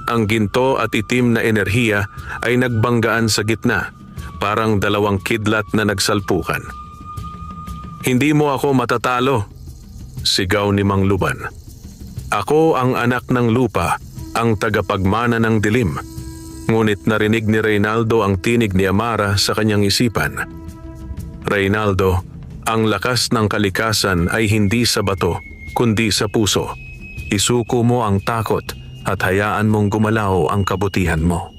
Ang ginto at itim na enerhiya ay nagbanggaan sa gitna, parang dalawang kidlat na nagsalpukan. Hindi mo ako matatalo, sigaw ni Mang Luban. Ako ang anak ng lupa, ang tagapagmana ng dilim. Ngunit narinig ni Reynaldo ang tinig ni Amara sa kanyang isipan. Reynaldo, ang lakas ng kalikasan ay hindi sa bato, kundi sa puso. Isuko mo ang takot at hayaan mong gumalaw ang kabutihan mo.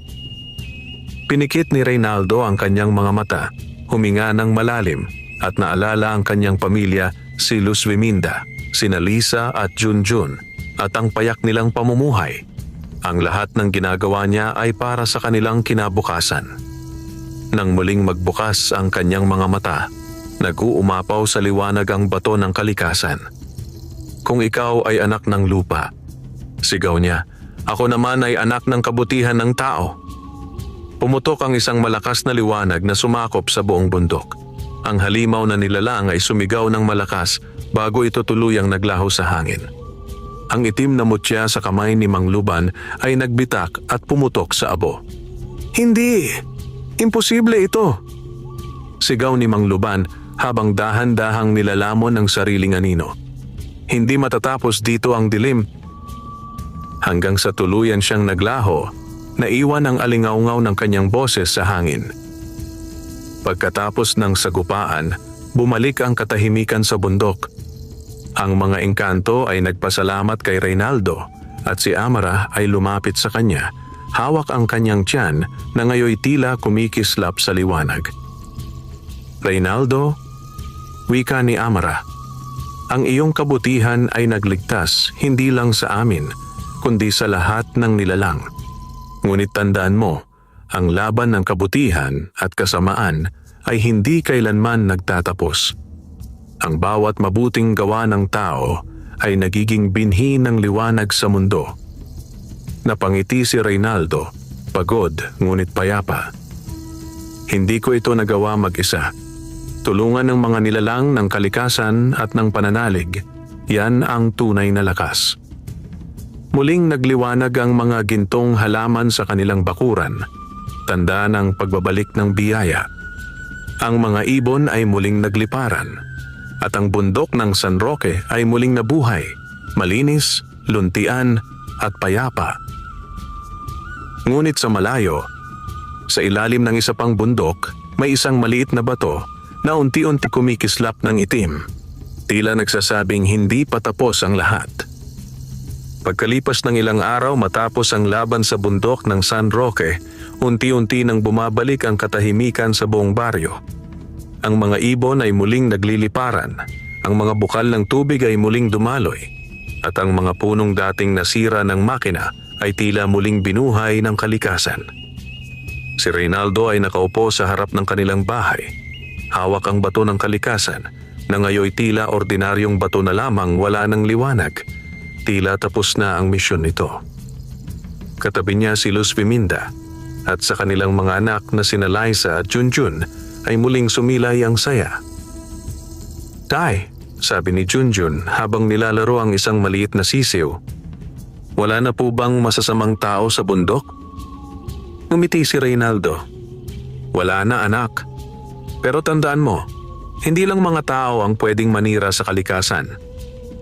Pinikit ni Reynaldo ang kanyang mga mata, huminga ng malalim at naalala ang kanyang pamilya, si Luz Viminda, sina Lisa at Junjun at ang payak nilang pamumuhay. Ang lahat ng ginagawa niya ay para sa kanilang kinabukasan. Nang muling magbukas ang kanyang mga mata, nag-uumapaw sa liwanag ang bato ng kalikasan. Kung ikaw ay anak ng lupa, sigaw niya, ako naman ay anak ng kabutihan ng tao. Pumutok ang isang malakas na liwanag na sumakop sa buong bundok. Ang halimaw na nilalang ay sumigaw ng malakas bago ito tuluyang naglaho sa hangin. Ang itim na mutya sa kamay ni Mang Luban ay nagbitak at pumutok sa abo. "Hindi! Imposible ito!" Sigaw ni Mang Luban habang dahan-dahang nilalamon ang sariling anino. Hindi matatapos dito ang dilim. Hanggang sa tuluyan siyang naglaho, naiwan ang alingaungaw ng kanyang boses sa hangin. Pagkatapos ng sagupaan, bumalik ang katahimikan sa bundok. Ang mga engkanto ay nagpasalamat kay Reynaldo at si Amara ay lumapit sa kanya. Hawak ang kanyang tiyan na ngayoy tila kumikislap sa liwanag. "Reynaldo," wika ni Amara, "ang iyong kabutihan ay nagligtas hindi lang sa amin, kundi sa lahat ng nilalang. Ngunit tandaan mo, ang laban ng kabutihan at kasamaan ay hindi kailanman nagtatapos. Ang bawat mabuting gawa ng tao ay nagiging binhi ng liwanag sa mundo." Napangiti si Reynaldo, pagod ngunit payapa. "Hindi ko ito nagawa mag-isa. Tulungan ng mga nilalang ng kalikasan at ng pananalig, yan ang tunay na lakas." Muling nagliwanag ang mga gintong halaman sa kanilang bakuran, tanda ng pagbabalik ng biyaya. Ang mga ibon ay muling nagliparan, at ang bundok ng San Roque ay muling nabuhay, malinis, luntian at payapa. Ngunit sa malayo, sa ilalim ng isa pang bundok, may isang maliit na bato na unti-unti kumikislap ng itim. Tila nagsasabing hindi pa tapos ang lahat. Pagkalipas ng ilang araw matapos ang laban sa bundok ng San Roque, unti-unti nang bumabalik ang katahimikan sa buong baryo. Ang mga ibon ay muling nagliliparan, ang mga bukal ng tubig ay muling dumaloy, at ang mga punong dating nasira ng makina ay tila muling binuhay ng kalikasan. Si Reynaldo ay nakaupo sa harap ng kanilang bahay. Hawak ang bato ng kalikasan na ngayoy tila ordinaryong bato na lamang, wala ng liwanag. Tila tapos na ang misyon nito. Katabi niya si Luz Biminda at sa kanilang mga anak na sina Liza at Junjun ay muling sumilay ang saya. "Tay," sabi ni Junjun habang nilalaro ang isang maliit na sisiw, "wala na po bang masasamang tao sa bundok?" Ngumiti si Reynaldo. "Wala na, anak. Pero tandaan mo, hindi lang mga tao ang pwedeng manira sa kalikasan.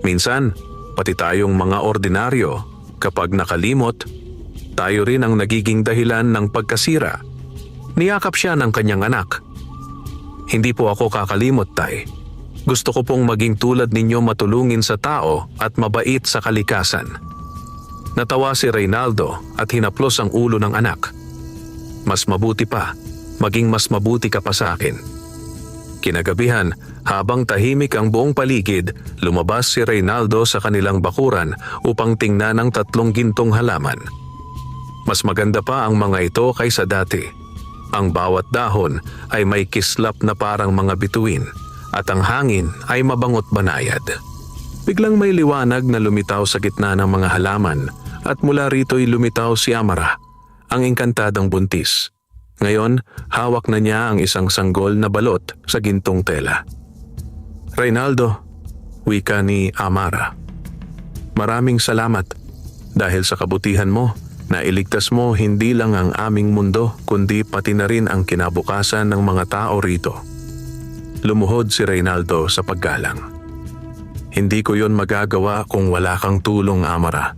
Minsan, pati tayong mga ordinaryo, kapag nakalimot, tayo rin ang nagiging dahilan ng pagkasira." Niyakap siya ng kanyang anak. "Hindi po ako kakalimot, tay. Gusto ko pong maging tulad ninyo, matulungin sa tao at mabait sa kalikasan." Natawa si Reynaldo at hinaplos ang ulo ng anak. "Mas mabuti pa, maging mas mabuti ka pa sa akin." Kinagabihan, habang tahimik ang buong paligid, lumabas si Reynaldo sa kanilang bakuran upang tingnan ang 3 gintong halaman. Mas maganda pa ang mga ito kaysa dati. Ang bawat dahon ay may kislap na parang mga bituin at ang hangin ay mabangot banayad. Biglang may liwanag na lumitaw sa gitna ng mga halaman at mula rito'y lumitaw si Amara, ang engkantadang buntis. Ngayon, hawak na niya ang isang sanggol na balot sa gintong tela. "Reynaldo," wika ni Amara, "maraming salamat dahil sa kabutihan mo. Nailigtas mo hindi lang ang aming mundo kundi pati na rin ang kinabukasan ng mga tao rito." Lumuhod si Reynaldo sa paggalang. "Hindi ko yon magagawa kung wala kang tulong, Amara.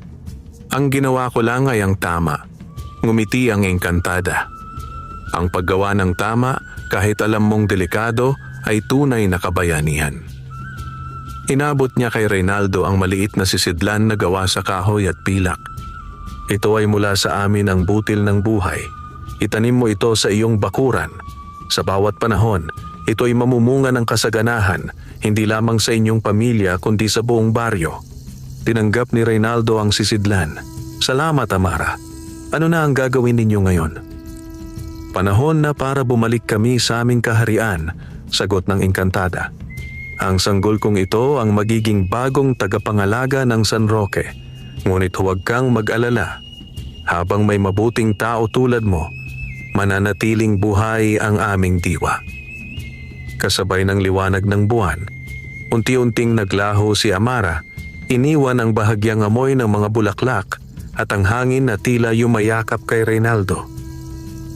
Ang ginawa ko lang ay ang tama." Ngumiti ang engkantada. "Ang paggawa ng tama, kahit alam mong delikado, ay tunay na kabayanihan." Inabot niya kay Reynaldo ang maliit na sisidlan na gawa sa kahoy at pilak. "Ito ay mula sa amin ang butil ng buhay. Itanim mo ito sa iyong bakuran. Sa bawat panahon, ito ay mamumunga ng kasaganahan, hindi lamang sa inyong pamilya kundi sa buong baryo." Tinanggap ni Reynaldo ang sisidlan. "Salamat, Amara. Ano na ang gagawin ninyo ngayon?" "Panahon na para bumalik kami sa aming kaharian," sagot ng engkantada. "Ang sanggol kong ito ang magiging bagong tagapangalaga ng San Roque. Ngunit huwag kang mag-alala. Habang may mabuting tao tulad mo, mananatiling buhay ang aming diwa. Kasabay ng liwanag ng buwan, unti-unting naglaho si Amara, iniwan ang bahagyang amoy ng mga bulaklak at ang hangin na tila yumayakap kay Reynaldo.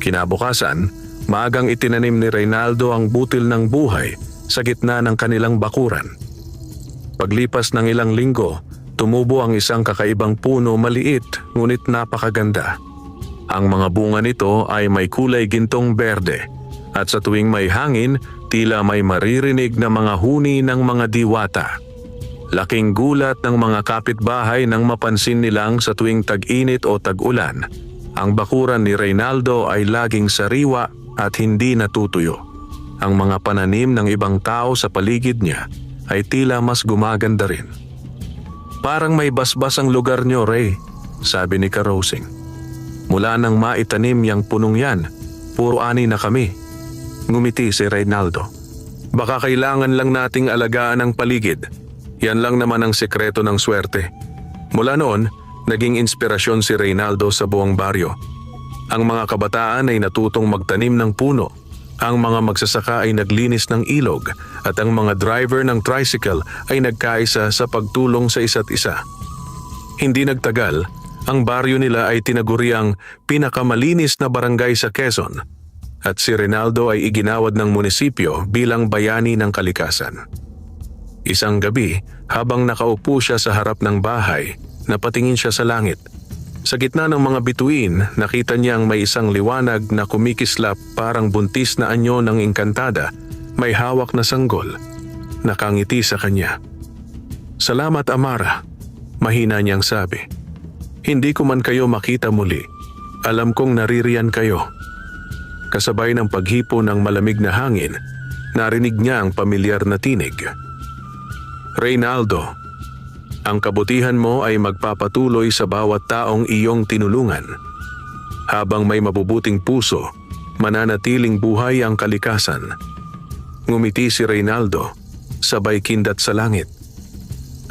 Kinabukasan, maagang itinanim ni Reynaldo ang butil ng buhay sa gitna ng kanilang bakuran. Paglipas ng ilang linggo, tumubo ang isang kakaibang puno, maliit ngunit napakaganda. Ang mga bunga nito ay may kulay gintong berde at sa tuwing may hangin, tila may maririnig na mga huni ng mga diwata. Laking gulat ng mga kapitbahay nang mapansin nilang sa tuwing tag-init o tag-ulan, ang bakuran ni Reynaldo ay laging sariwa at hindi natutuyo. Ang mga pananim ng ibang tao sa paligid niya ay tila mas gumaganda rin. "Parang may basbas ang lugar niyo, Ray," sabi ni Karosing. "Mula nang maitanim yang punong yan, puro ani na kami." Ngumiti si Reynaldo. "Baka kailangan lang nating alagaan ang paligid. Yan lang naman ang sekreto ng swerte." Mula noon, naging inspirasyon si Reynaldo sa buong baryo. Ang mga kabataan ay natutong magtanim ng puno. Ang mga magsasaka ay naglinis ng ilog at ang mga driver ng tricycle ay nagkaisa sa pagtulong sa isa't isa. Hindi nagtagal, ang baryo nila ay tinaguriang pinakamalinis na barangay sa Quezon at si Reynaldo ay iginawad ng munisipyo bilang bayani ng kalikasan. Isang gabi, habang nakaupo siya sa harap ng bahay, napatingin siya sa langit. Sa gitna ng mga bituin, nakita niyang may isang liwanag na kumikislap parang buntis na anyo ng engkantada, may hawak na sanggol. Nakangiti sa kanya. "Salamat, Amara," mahina niyang sabi. "Hindi ko man kayo makita muli. Alam kong naririyan kayo." Kasabay ng paghipo ng malamig na hangin, narinig niya ang pamilyar na tinig. "Reynaldo, ang kabutihan mo ay magpapatuloy sa bawat taong iyong tinulungan. Habang may mabubuting puso, mananatiling buhay ang kalikasan." Ngumiti si Reynaldo, sabay kindat sa langit.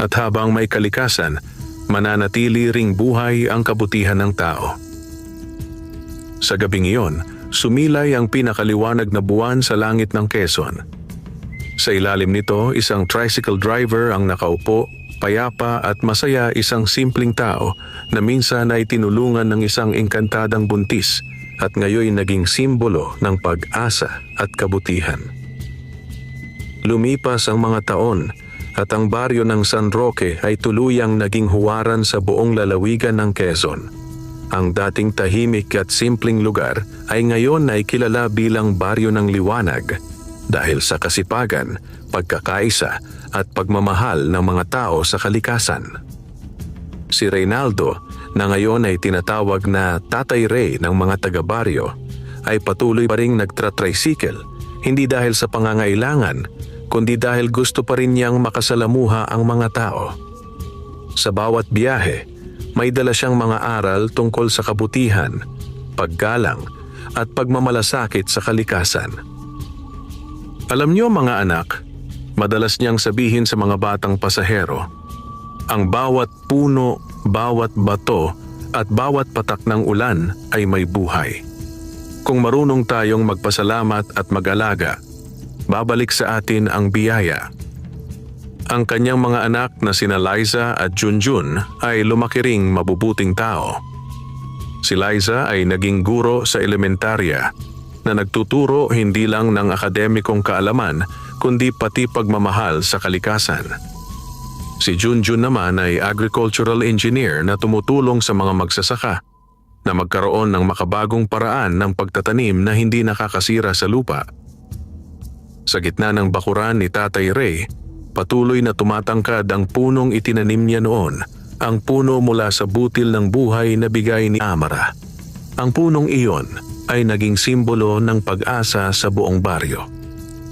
"At habang may kalikasan, mananatili ring buhay ang kabutihan ng tao." Sa gabing iyon, sumilay ang pinakaliwanag na buwan sa langit ng Quezon. Sa ilalim nito, isang tricycle driver ang nakaupo, payapa at masaya, isang simpleng tao na minsan ay tinulungan ng isang engkantadang buntis at ngayon naging simbolo ng pag-asa at kabutihan. Lumipas ang mga taon at ang baryo ng San Roque ay tuluyang naging huwaran sa buong lalawigan ng Quezon. Ang dating tahimik at simpleng lugar ay ngayon ay kilala bilang Baryo ng Liwanag dahil sa kasipagan, pagkakaisa at pagmamahal ng mga tao sa kalikasan. Si Reynaldo, na ngayon ay tinatawag na Tatay Ray ng mga taga-baryo, ay patuloy pa ring nagtra-tricycle, hindi dahil sa pangangailangan, kundi dahil gusto pa rin niyang makasalamuha ang mga tao. Sa bawat biyahe, may dala siyang mga aral tungkol sa kabutihan, paggalang at pagmamalasakit sa kalikasan. Alam niyo mga anak, madalas niyang sabihin sa mga batang pasahero, ang bawat puno, bawat bato at bawat patak ng ulan ay may buhay. Kung marunong tayong magpasalamat at mag-alaga, babalik sa atin ang biyaya. Ang kanyang mga anak na sina Liza at Junjun ay lumaki ring mabubuting tao. Si Liza ay naging guro sa elementarya na nagtuturo hindi lang ng akademikong kaalaman kundi pati pagmamahal sa kalikasan. Si Junjun naman ay agricultural engineer na tumutulong sa mga magsasaka na magkaroon ng makabagong paraan ng pagtatanim na hindi nakakasira sa lupa. Sa gitna ng bakuran ni Tatay Ray, patuloy na tumatangkad ang punong itinanim niya noon, ang puno mula sa butil ng buhay na bigay ni Amara. Ang punong iyon ay naging simbolo ng pag-asa sa buong baryo.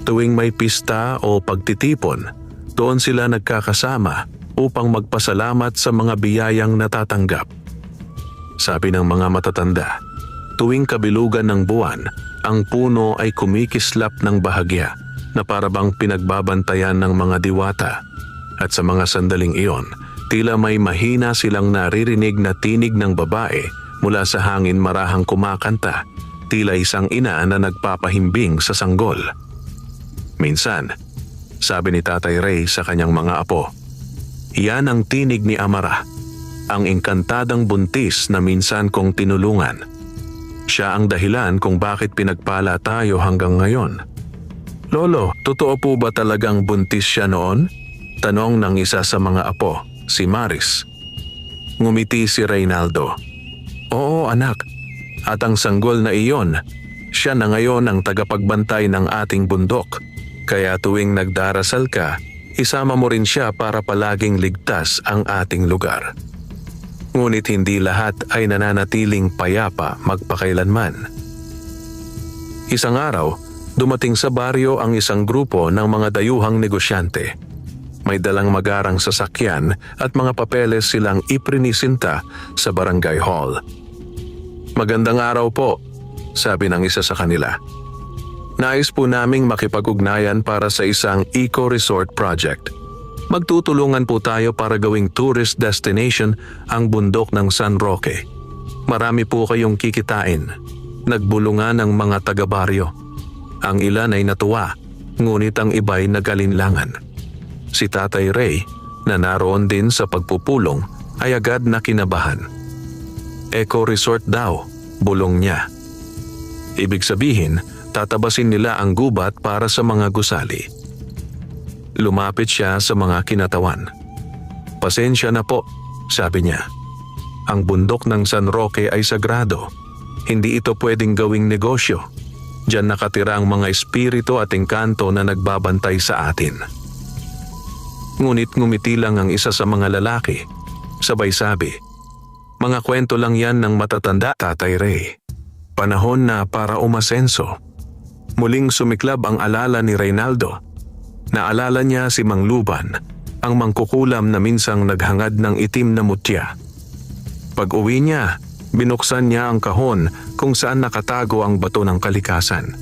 Tuwing may pista o pagtitipon, doon sila nagkakasama upang magpasalamat sa mga biyayang natatanggap. Sabi ng mga matatanda, tuwing kabilugan ng buwan, ang puno ay kumikislap ng bahagya na parabang pinagbabantayan ng mga diwata. At sa mga sandaling iyon, tila may mahina silang naririnig na tinig ng babae mula sa hangin marahang kumakanta tila isang ina na nagpapahimbing sa sanggol. Minsan, sabi ni Tatay Ray sa kanyang mga apo, yan ang tinig ni Amara, ang engkantadang buntis na minsan kong tinulungan. Siya ang dahilan kung bakit pinagpala tayo hanggang ngayon. Lolo, totoo po ba talagang buntis siya noon? Tanong ng isa sa mga apo, si Maris. Ngumiti si Reynaldo. Oo anak, at ang sanggol na iyon, siya na ngayon ang tagapagbantay ng ating bundok. Kaya tuwing nagdarasal ka, isama mo rin siya para palaging ligtas ang ating lugar. Ngunit hindi lahat ay nananatiling payapa magpakailanman. Isang araw, dumating sa baryo ang isang grupo ng mga dayuhang negosyante. May dalang magarang sasakyan at mga papeles silang iprinisinta sa barangay hall. Magandang araw po, sabi ng isa sa kanila. Nais po naming makipag-ugnayan para sa isang eco-resort project. Magtutulungan po tayo para gawing tourist destination ang bundok ng San Roque. Marami po kayong kikitain. Nagbulungan ang mga taga-baryo. Ang ilan ay natuwa, ngunit ang iba'y nag-alinlangan. Si Tatay Ray, na naroon din sa pagpupulong, ay agad na kinabahan. Eco-resort daw, bulong niya. Ibig sabihin, tatabasin nila ang gubat para sa mga gusali. Lumapit siya sa mga kinatawan. Pasensya na po, sabi niya. Ang bundok ng San Roque ay sagrado. Hindi ito pwedeng gawing negosyo. Diyan nakatira ang mga espiritu at engkanto na nagbabantay sa atin. Ngunit ngumiti lang ang isa sa mga lalaki. Sabay sabi, mga kwento lang yan ng matatanda, Tatay Ray. Panahon na para umasenso. Muling sumiklab ang alala ni Reynaldo. Naalala niya si Mang Luban, ang mangkukulam na minsang naghangad ng itim na mutya. Pag uwi niya, binuksan niya ang kahon kung saan nakatago ang bato ng kalikasan.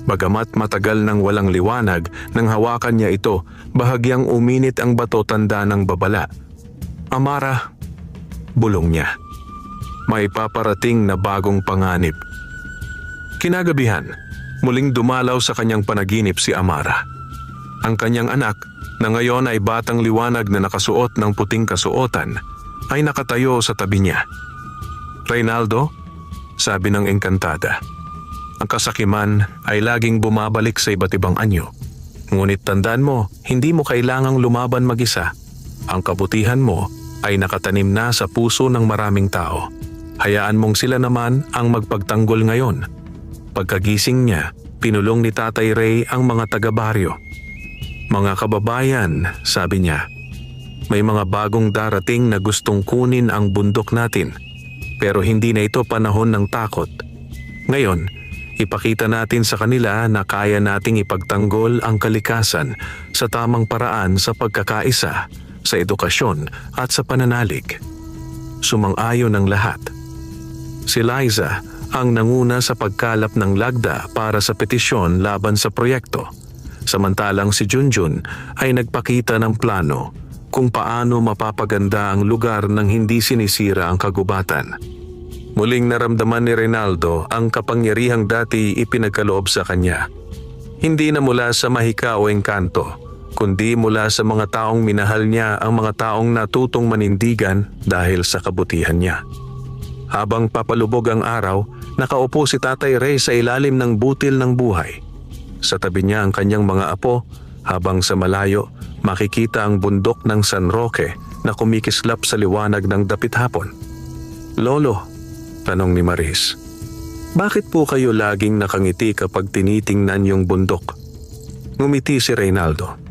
Bagamat matagal nang walang liwanag nang hawakan niya ito, bahagyang uminit ang bato tanda ng babala. Amara, bulong niya. May paparating na bagong panganib. Kinagabihan, muling dumalaw sa kanyang panaginip si Amara. Ang kanyang anak, na ngayon ay batang liwanag na nakasuot ng puting kasuotan, ay nakatayo sa tabi niya. Reynaldo, sabi ng engkantada. Ang kasakiman ay laging bumabalik sa iba't ibang anyo. Ngunit tandaan mo, hindi mo kailangang lumaban mag-isa. Ang kabutihan mo ay nakatanim na sa puso ng maraming tao. Hayaan mong sila naman ang magpagtanggol ngayon. Pagkagising niya, pinulong ni Tatay Ray ang mga taga-baryo. Mga kababayan, sabi niya, may mga bagong darating na gustong kunin ang bundok natin. Pero hindi na ito panahon ng takot. Ngayon, ipakita natin sa kanila na kaya nating ipagtanggol ang kalikasan sa tamang paraan sa pagkakaisa, sa edukasyon at sa pananalig. Sumang-ayon ang lahat. Si Liza ang nanguna sa pagkalap ng lagda para sa petisyon laban sa proyekto. Samantalang si Junjun ay nagpakita ng plano kung paano mapapaganda ang lugar nang hindi sinisira ang kagubatan. Muling naramdaman ni Reynaldo ang kapangyarihang dati ipinagkaloob sa kanya. Hindi na mula sa mahika o engkanto, kundi mula sa mga taong minahal niya, ang mga taong natutong manindigan dahil sa kabutihan niya. Habang papalubog ang araw, nakaupo si Tatay Ray sa ilalim ng butil ng buhay. Sa tabi niya ang kanyang mga apo, habang sa malayo makikita ang bundok ng San Roque na kumikislap sa liwanag ng dapit hapon. Lolo, tanong ni Maris, bakit po kayo laging nakangiti kapag tinitingnan yung bundok? Ngumiti si Reynaldo.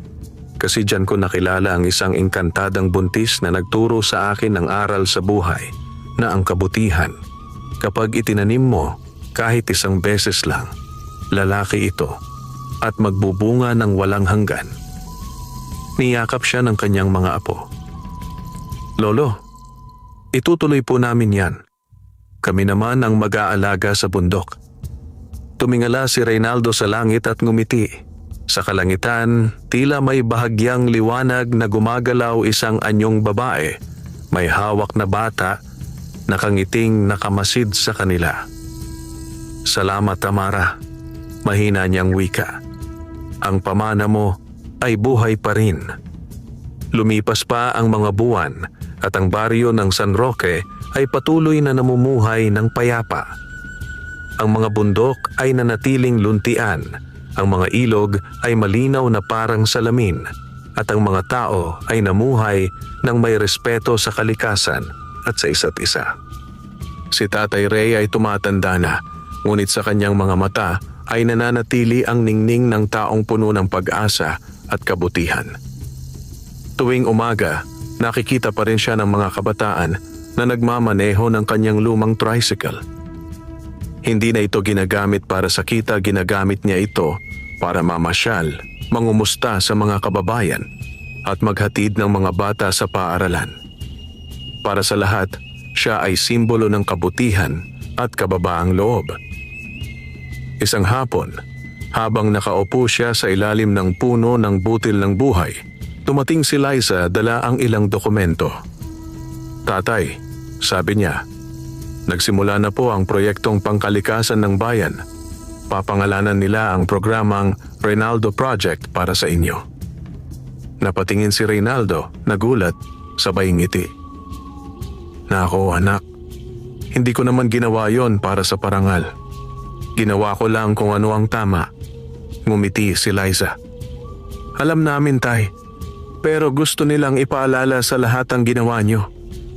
Kasi diyan ko nakilala ang isang engkantadang buntis na nagturo sa akin ng aral sa buhay na ang kabutihan, kapag itinanim mo kahit isang beses lang, lalaki ito at magbubunga ng walang hanggan. Niyakap siya ng kanyang mga apo. Lolo, itutuloy po namin yan. Kami naman ang mag-aalaga sa bundok. Tumingala si Reynaldo sa langit at ngumiti. Sa kalangitan, tila may bahagyang liwanag na gumagalaw isang anyong babae, may hawak na bata, nakangiting nakamasid sa kanila. Salamat, Amara. Mahina niyang wika. Ang pamana mo ay buhay pa rin. Lumipas pa ang mga buwan at ang baryo ng San Roque ay patuloy na namumuhay ng payapa. Ang mga bundok ay nanatiling luntian, ang mga ilog ay malinaw na parang salamin, at ang mga tao ay namuhay ng may respeto sa kalikasan at sa isa't isa. Si Tatay Ray ay tumatanda na, ngunit sa kanyang mga mata ay nananatili ang ningning ng taong puno ng pag-asa at kabutihan. Tuwing umaga, nakikita pa rin siya ng mga kabataan na nagmamaneho ng kanyang lumang tricycle. Hindi na ito ginagamit para sa kita, ginagamit niya ito para mamasyal, mangumusta sa mga kababayan at maghatid ng mga bata sa paaralan. Para sa lahat, siya ay simbolo ng kabutihan at kababaang loob. Isang hapon, habang nakaupo siya sa ilalim ng puno ng butil ng buhay, tumating si Liza dala ang ilang dokumento. "Tatay," sabi niya, "nagsimula na po ang proyektong pangkalikasan ng bayan. Papangalanan nila ang programang Reynaldo Project para sa inyo." Napatingin si Reynaldo, nagulat, sabay ngiti. "Nako anak, hindi ko naman ginawa yon para sa parangal. Ginawa ko lang kung ano ang tama." Ngumiti si Liza. "Alam namin, Tay. Pero gusto nilang ipaalala sa lahat ang ginawa nyo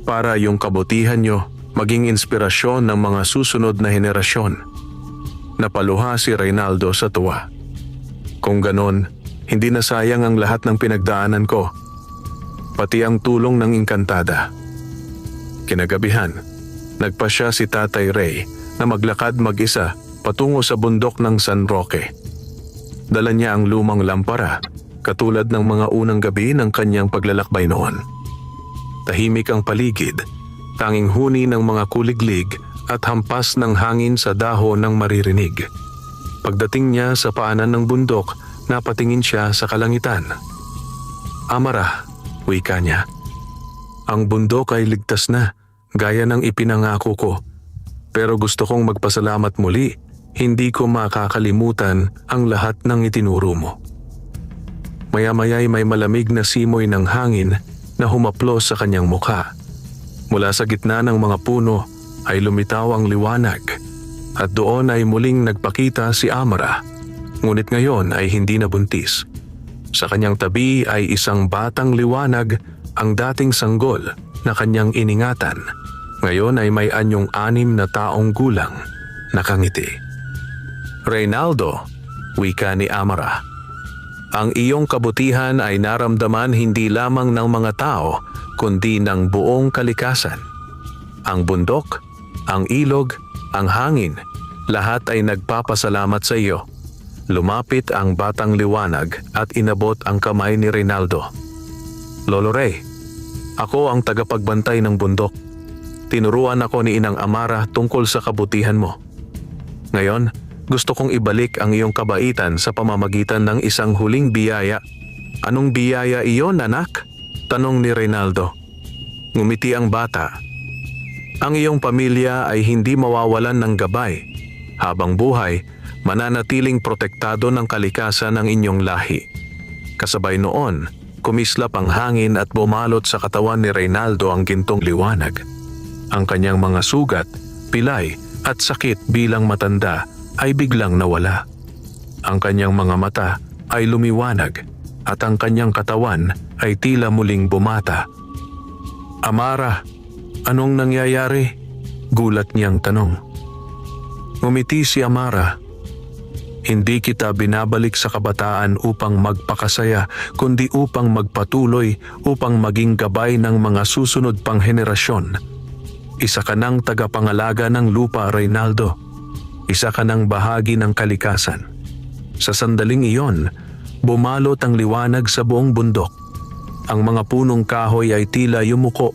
para yung kabutihan nyo maging inspirasyon ng mga susunod na henerasyon." Napaluha si Reynaldo sa tuwa. "Kung ganon, hindi na sayang ang lahat ng pinagdaanan ko. Pati ang tulong ng engkantada." Kinagabihan, nagpasya si Tatay Ray na maglakad mag-isa patungo sa bundok ng San Roque. Dala niya ang lumang lampara, katulad ng mga unang gabi ng kanyang paglalakbay noon. Tahimik ang paligid, tanging huni ng mga kuliglig at hampas ng hangin sa dahon ng maririnig. Pagdating niya sa paanan ng bundok, napatingin siya sa kalangitan. "Amara," wika niya, "ang bundok ay ligtas na, gaya ng ipinangako ko. Pero gusto kong magpasalamat muli. Hindi ko makakalimutan ang lahat ng itinuro mo." Maya-maya'y may malamig na simoy ng hangin na humaplos sa kanyang mukha. Mula sa gitna ng mga puno ay lumitaw ang liwanag, at doon ay muling nagpakita si Amara, ngunit ngayon ay hindi na buntis. Sa kanyang tabi ay isang batang liwanag, ang dating sanggol na kanyang iningatan. Ngayon ay may anyong 6 na taong gulang, nakangiti. "Reynaldo," wika ni Amara, "ang iyong kabutihan ay naramdaman hindi lamang ng mga tao, kundi ng buong kalikasan. Ang bundok, ang ilog, ang hangin, lahat ay nagpapasalamat sa iyo." Lumapit ang batang liwanag at inabot ang kamay ni Reynaldo. "Lolo Ray, ako ang tagapagbantay ng bundok. Tinuruan ako ni Inang Amara tungkol sa kabutihan mo. Ngayon, gusto kong ibalik ang iyong kabaitan sa pamamagitan ng isang huling biyaya." "Anong biyaya iyon, anak?" tanong ni Reynaldo. Ngumiti ang bata. "Ang iyong pamilya ay hindi mawawalan ng gabay. Habang buhay, mananatiling protektado ng kalikasan ng inyong lahi." Kasabay noon, kumislap ang hangin at bumalot sa katawan ni Reynaldo ang gintong liwanag. Ang kanyang mga sugat, pilay at sakit bilang matanda ay biglang nawala. Ang kanyang mga mata ay lumiwanag at ang kanyang katawan ay tila muling bumata. "Amara, anong nangyayari?" gulat niyang tanong. Ngumiti si Amara. "Hindi kita binabalik sa kabataan upang magpakasaya, kundi upang magpatuloy, upang maging gabay ng mga susunod pang henerasyon. Isa ka ng tagapangalaga ng lupa, Reynaldo. Isa ka ng bahagi ng kalikasan." Sa sandaling iyon, bumalot ang liwanag sa buong bundok. Ang mga punong kahoy ay tila yumuko,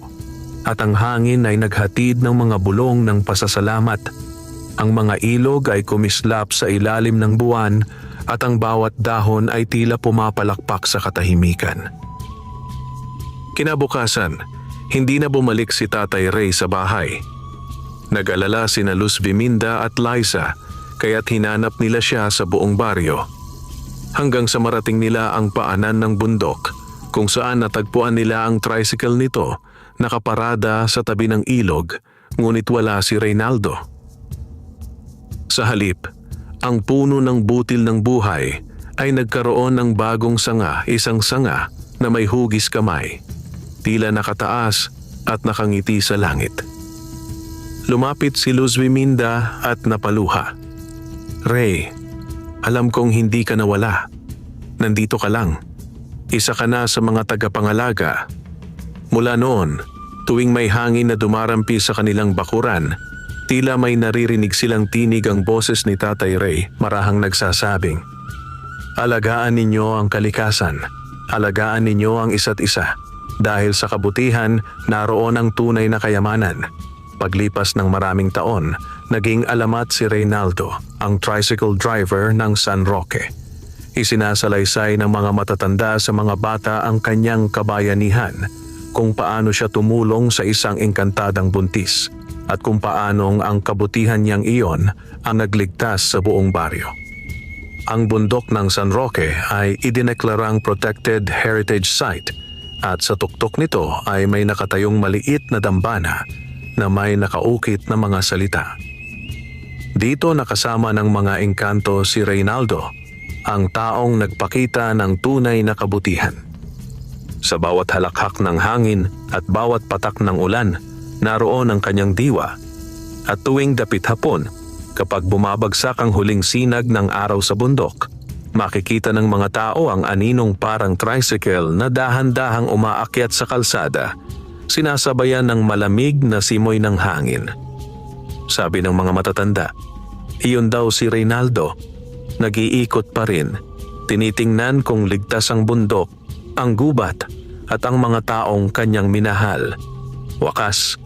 at ang hangin ay naghatid ng mga bulong ng pasasalamat. Ang mga ilog ay kumislap sa ilalim ng buwan, at ang bawat dahon ay tila pumapalakpak sa katahimikan. Kinabukasan, hindi na bumalik si Tatay Ray sa bahay. Nag-alala sina Luz Biminda at Liza kaya't hinanap nila siya sa buong baryo. Hanggang sa marating nila ang paanan ng bundok kung saan natagpuan nila ang tricycle nito nakaparada sa tabi ng ilog, ngunit wala si Reynaldo. Sa halip, ang puno ng butil ng buhay ay nagkaroon ng bagong sanga, isang sanga na may hugis kamay, tila nakataas at nakangiti sa langit. Lumapit si Luz Biminda at napaluha. "Ray, alam kong hindi ka nawala. Nandito ka lang. Isa ka na sa mga tagapangalaga." Mula noon, tuwing may hangin na dumarampi sa kanilang bakuran, tila may naririnig silang tinig ang boses ni Tatay Ray marahang nagsasabing, "Alagaan ninyo ang kalikasan. Alagaan ninyo ang isa't isa. Dahil sa kabutihan, naroon ang tunay na kayamanan." Paglipas ng maraming taon, naging alamat si Reynaldo, ang tricycle driver ng San Roque. Isinasalaysay ng mga matatanda sa mga bata ang kanyang kabayanihan, kung paano siya tumulong sa isang engkantadang buntis, at kung paanong ang kabutihan niyang iyon ang nagligtas sa buong baryo. Ang bundok ng San Roque ay idineklarang Protected Heritage Site at sa tuktok nito ay may nakatayong maliit na dambana na may nakaukit na mga salita. Dito nakasama ng mga engkanto si Reynaldo, ang taong nagpakita ng tunay na kabutihan. Sa bawat halakhak ng hangin at bawat patak ng ulan, naroon ang kanyang diwa. At tuwing dapit hapon, kapag bumabagsak ang huling sinag ng araw sa bundok, makikita ng mga tao ang aninong parang tricycle na dahan-dahang umaakyat sa kalsada, sinasabayan ng malamig na simoy ng hangin. Sabi ng mga matatanda, iyon daw si Reynaldo. Nag-iikot pa rin, tinitingnan kung ligtas ang bundok, ang gubat at ang mga taong kanyang minahal. Wakas,